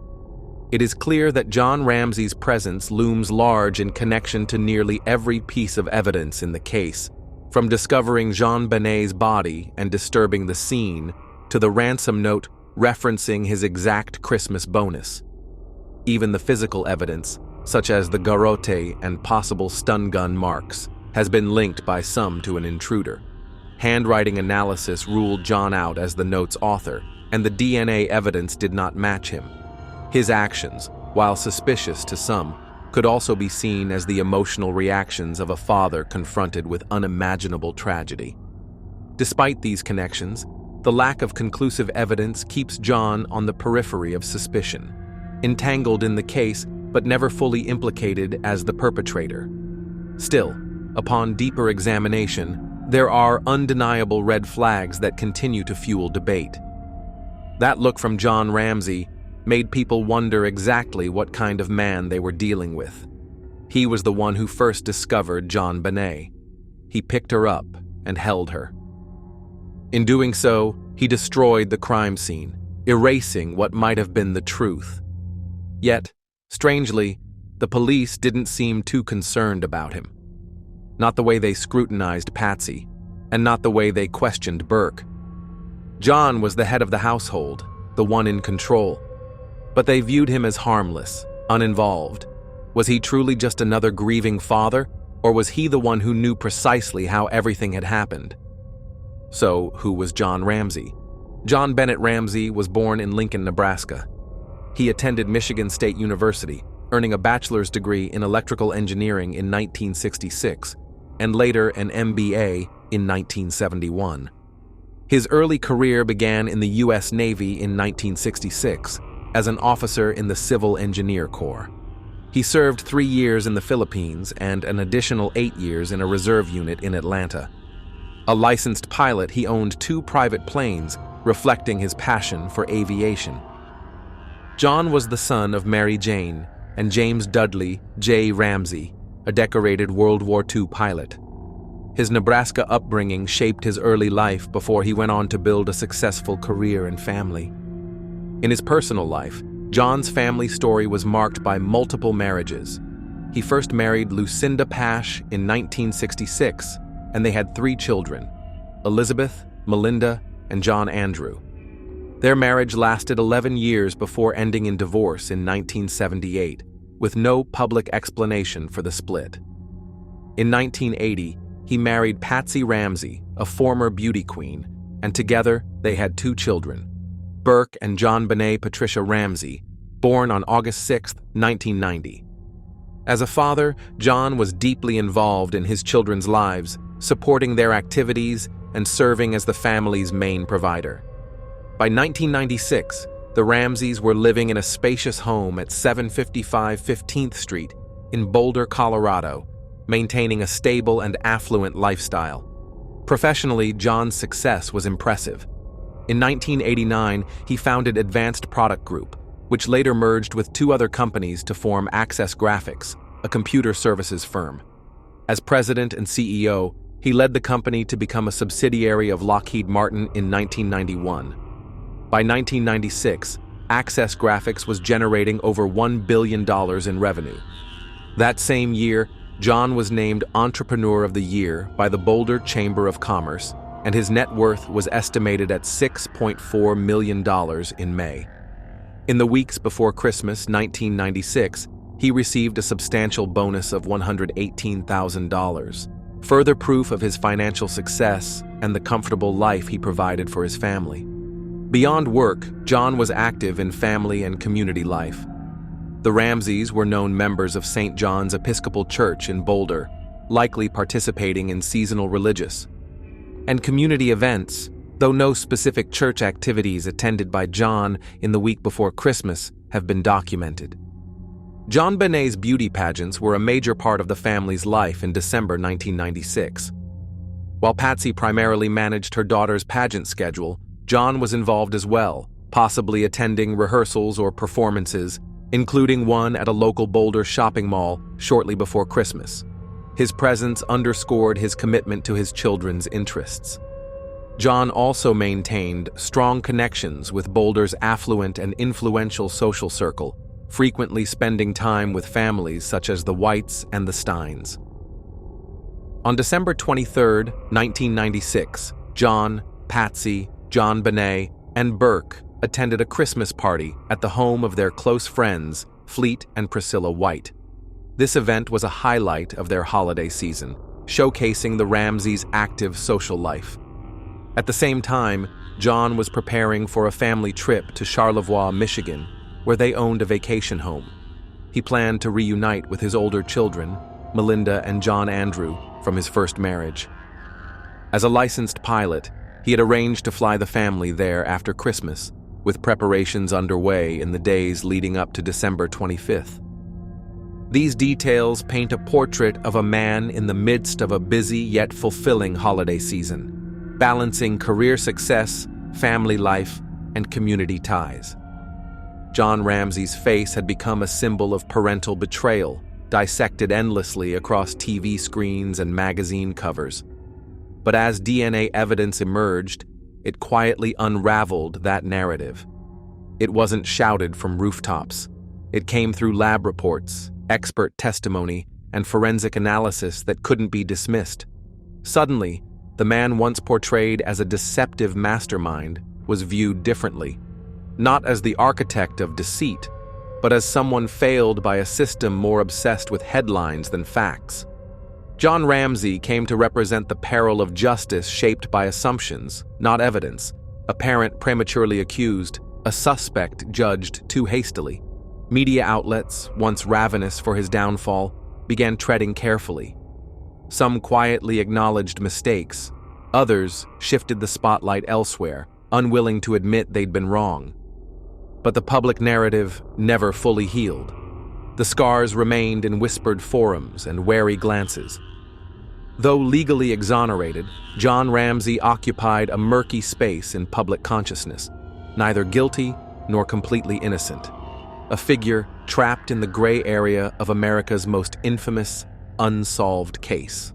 Speaker 1: It is clear that John Ramsay's presence looms large in connection to nearly every piece of evidence in the case, from discovering JonBenét's body and disturbing the scene to the ransom note referencing his exact Christmas bonus. Even the physical evidence, such as the garrote and possible stun gun marks, has been linked by some to an intruder. Handwriting analysis ruled John out as the note's author, and the DNA evidence did not match him. His actions, while suspicious to some, could also be seen as the emotional reactions of a father confronted with unimaginable tragedy. Despite these connections, the lack of conclusive evidence keeps John on the periphery of suspicion, entangled in the case but never fully implicated as the perpetrator. Still, upon deeper examination, there are undeniable red flags that continue to fuel debate. That look from John Ramsay made people wonder exactly what kind of man they were dealing with. He was the one who first discovered JonBenét. He picked her up and held her. In doing so, he destroyed the crime scene, erasing what might have been the truth. Yet, strangely, the police didn't seem too concerned about him. Not the way they scrutinized Patsy, and not the way they questioned Burke. John was the head of the household, the one in control. But they viewed him as harmless, uninvolved. Was he truly just another grieving father, or was he the one who knew precisely how everything had happened? So, who was John Ramsay? JonBenét Ramsey was born in Lincoln, Nebraska. He attended Michigan State University, earning a bachelor's degree in electrical engineering in 1966, and later an MBA in 1971. His early career began in the U.S. Navy in 1966 as an officer in the Civil Engineer Corps. He served 3 years in the Philippines and an additional 8 years in a reserve unit in Atlanta. A licensed pilot, he owned 2 private planes, reflecting his passion for aviation. John was the son of Mary Jane and James Dudley J. Ramsey, a decorated World War II pilot. His Nebraska upbringing shaped his early life before he went on to build a successful career and family. In his personal life, John's family story was marked by multiple marriages. He first married Lucinda Pash in 1966, and they had 3 children, Elizabeth, Melinda, and John Andrew. Their marriage lasted 11 years before ending in divorce in 1978, with no public explanation for the split. In 1980, he married Patsy Ramsey, a former beauty queen, and together they had 2 children, Burke and JonBenét Patricia Ramsey, born on August 6, 1990. As a father, John was deeply involved in his children's lives, supporting their activities and serving as the family's main provider. By 1996, the Ramseys were living in a spacious home at 755 15th Street in Boulder, Colorado, maintaining a stable and affluent lifestyle. Professionally, John's success was impressive. In 1989, he founded Advanced Product Group, which later merged with 2 other companies to form Access Graphics, a computer services firm. As president and CEO, he led the company to become a subsidiary of Lockheed Martin in 1991. By 1996, Access Graphics was generating over $1 billion in revenue. That same year, John was named Entrepreneur of the Year by the Boulder Chamber of Commerce, and his net worth was estimated at $6.4 million in May. In the weeks before Christmas 1996, he received a substantial bonus of $118,000, further proof of his financial success and the comfortable life he provided for his family. Beyond work, John was active in family and community life. The Ramseys were known members of St. John's Episcopal Church in Boulder, likely participating in seasonal religious and community events, though no specific church activities attended by John in the week before Christmas have been documented. JonBenét's beauty pageants were a major part of the family's life in December 1996. While Patsy primarily managed her daughter's pageant schedule, John was involved as well, possibly attending rehearsals or performances, including one at a local Boulder shopping mall shortly before Christmas. His presence underscored his commitment to his children's interests. John also maintained strong connections with Boulder's affluent and influential social circle, frequently spending time with families such as the Whites and the Steins. On December 23, 1996, John, Patsy, JonBenét, and Burke attended a Christmas party at the home of their close friends, Fleet and Priscilla White. This event was a highlight of their holiday season, showcasing the Ramseys' active social life. At the same time, John was preparing for a family trip to Charlevoix, Michigan, where they owned a vacation home. He planned to reunite with his older children, Melinda and John Andrew, from his first marriage. As a licensed pilot, he had arranged to fly the family there after Christmas, with preparations underway in the days leading up to December 25th. These details paint a portrait of a man in the midst of a busy yet fulfilling holiday season, balancing career success, family life, and community ties. John Ramsay's face had become a symbol of parental betrayal, dissected endlessly across TV screens and magazine covers. But as DNA evidence emerged, it quietly unraveled that narrative. It wasn't shouted from rooftops. It came through lab reports, expert testimony, and forensic analysis that couldn't be dismissed. Suddenly, the man once portrayed as a deceptive mastermind was viewed differently, not as the architect of deceit, but as someone failed by a system more obsessed with headlines than facts. John Ramsay came to represent the peril of justice shaped by assumptions, not evidence, a parent prematurely accused, a suspect judged too hastily. Media outlets, once ravenous for his downfall, began treading carefully. Some quietly acknowledged mistakes, others shifted the spotlight elsewhere, unwilling to admit they'd been wrong. But the public narrative never fully healed. The scars remained in whispered forums and wary glances. Though legally exonerated, John Ramsay occupied a murky space in public consciousness, neither guilty nor completely innocent. A figure trapped in the gray area of America's most infamous, unsolved case.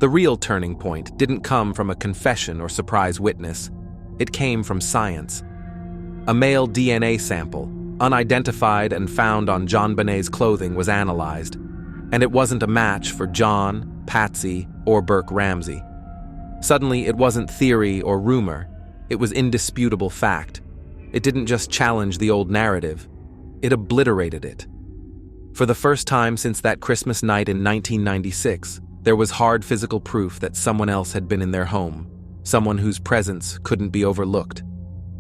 Speaker 1: The real turning point didn't come from a confession or surprise witness. It came from science. A male DNA sample, unidentified and found on JonBenét's clothing, was analyzed, and it wasn't a match for John, Patsy, or Burke Ramsey. Suddenly, it wasn't theory or rumor. It was indisputable fact. It didn't just challenge the old narrative. It obliterated it. For the first time since that Christmas night in 1996, there was hard physical proof that someone else had been in their home, someone whose presence couldn't be overlooked.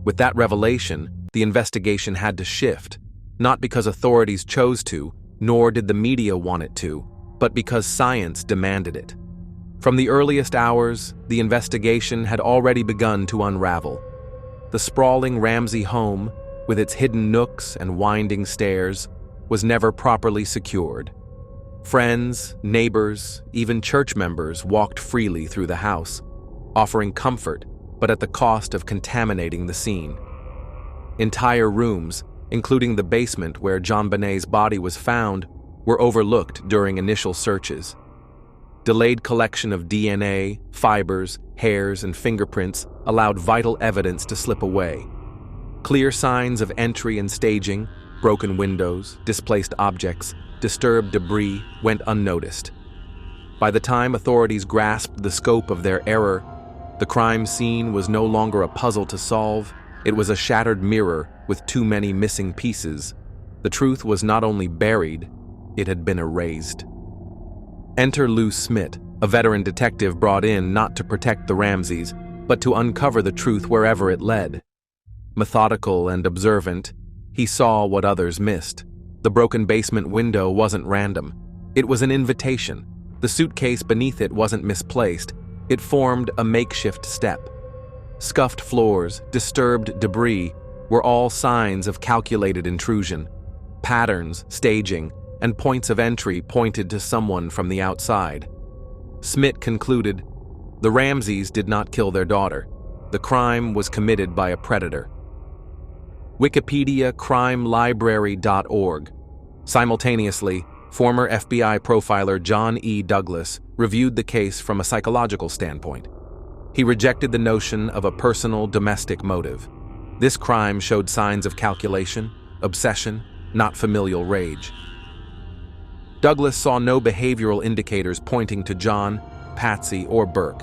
Speaker 1: With that revelation, the investigation had to shift, not because authorities chose to, nor did the media want it to, but because science demanded it. From the earliest hours, the investigation had already begun to unravel. The sprawling Ramsey home, with its hidden nooks and winding stairs, was never properly secured. Friends, neighbors, even church members walked freely through the house, offering comfort, but at the cost of contaminating the scene. Entire rooms, including the basement where JonBenét's body was found, were overlooked during initial searches. Delayed collection of DNA, fibers, hairs, and fingerprints allowed vital evidence to slip away. Clear signs of entry and staging, broken windows, displaced objects, disturbed debris went unnoticed. By the time authorities grasped the scope of their error, the crime scene was no longer a puzzle to solve. It was a shattered mirror with too many missing pieces. The truth was not only buried, it had been erased. Enter Lou Smith, a veteran detective brought in not to protect the Ramseys, but to uncover the truth wherever it led. Methodical and observant, he saw what others missed. The broken basement window wasn't random. It was an invitation. The suitcase beneath it wasn't misplaced. It formed a makeshift step. Scuffed floors, disturbed debris were all signs of calculated intrusion. Patterns, staging, and points of entry pointed to someone from the outside. Smith concluded, the Ramseys did not kill their daughter. The crime was committed by a predator. Wikipedia CrimeLibrary.org. Simultaneously, former FBI profiler John E. Douglas reviewed the case from a psychological standpoint. He rejected the notion of a personal domestic motive. This crime showed signs of calculation, obsession, not familial rage. Douglas saw no behavioral indicators pointing to John, Patsy, or Burke.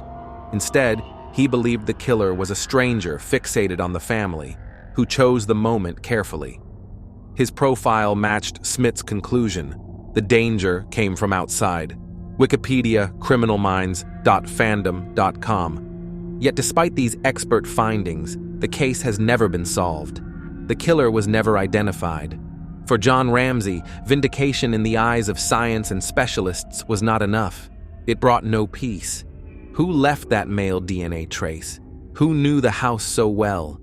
Speaker 1: Instead, he believed the killer was a stranger fixated on the family, who chose the moment carefully. His profile matched Smith's conclusion. The danger came from outside. Wikipedia criminalminds.fandom.com. Yet despite these expert findings, the case has never been solved. The killer was never identified. For John Ramsay, vindication in the eyes of science and specialists was not enough. It brought no peace. Who left that male DNA trace? Who knew the house so well?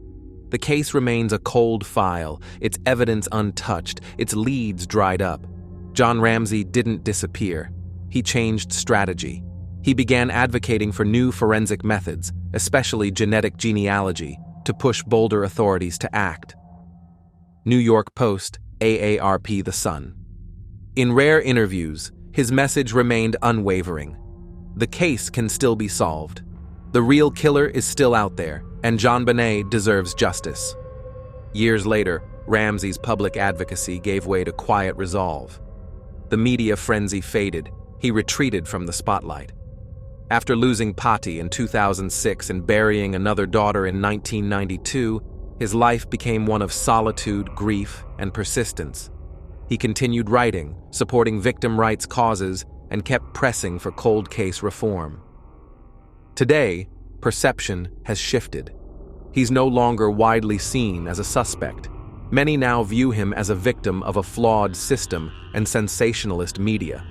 Speaker 1: The case remains a cold file, its evidence untouched, its leads dried up. John Ramsay didn't disappear. He changed strategy. He began advocating for new forensic methods, especially genetic genealogy, to push bolder authorities to act. New York Post, AARP The Sun. In rare interviews, his message remained unwavering. The case can still be solved. The real killer is still out there, and JonBenét deserves justice. Years later, Ramsey's public advocacy gave way to quiet resolve. The media frenzy faded. He retreated from the spotlight. After losing Patsy in 2006 and burying another daughter in 1992, his life became one of solitude, grief, and persistence. He continued writing, supporting victim rights causes, and kept pressing for cold case reform. Today, perception has shifted. He's no longer widely seen as a suspect. Many now view him as a victim of a flawed system and sensationalist media.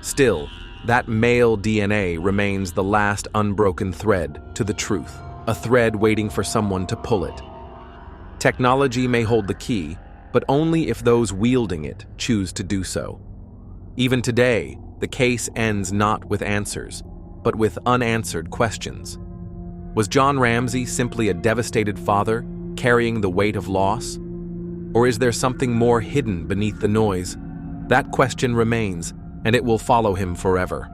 Speaker 1: Still, that male DNA remains the last unbroken thread to the truth, a thread waiting for someone to pull it. Technology may hold the key, but only if those wielding it choose to do so. Even today, the case ends not with answers, but with unanswered questions. Was John Ramsay simply a devastated father, carrying the weight of loss? Or is there something more hidden beneath the noise? That question remains, and it will follow him forever.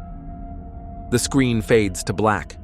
Speaker 1: The screen fades to black.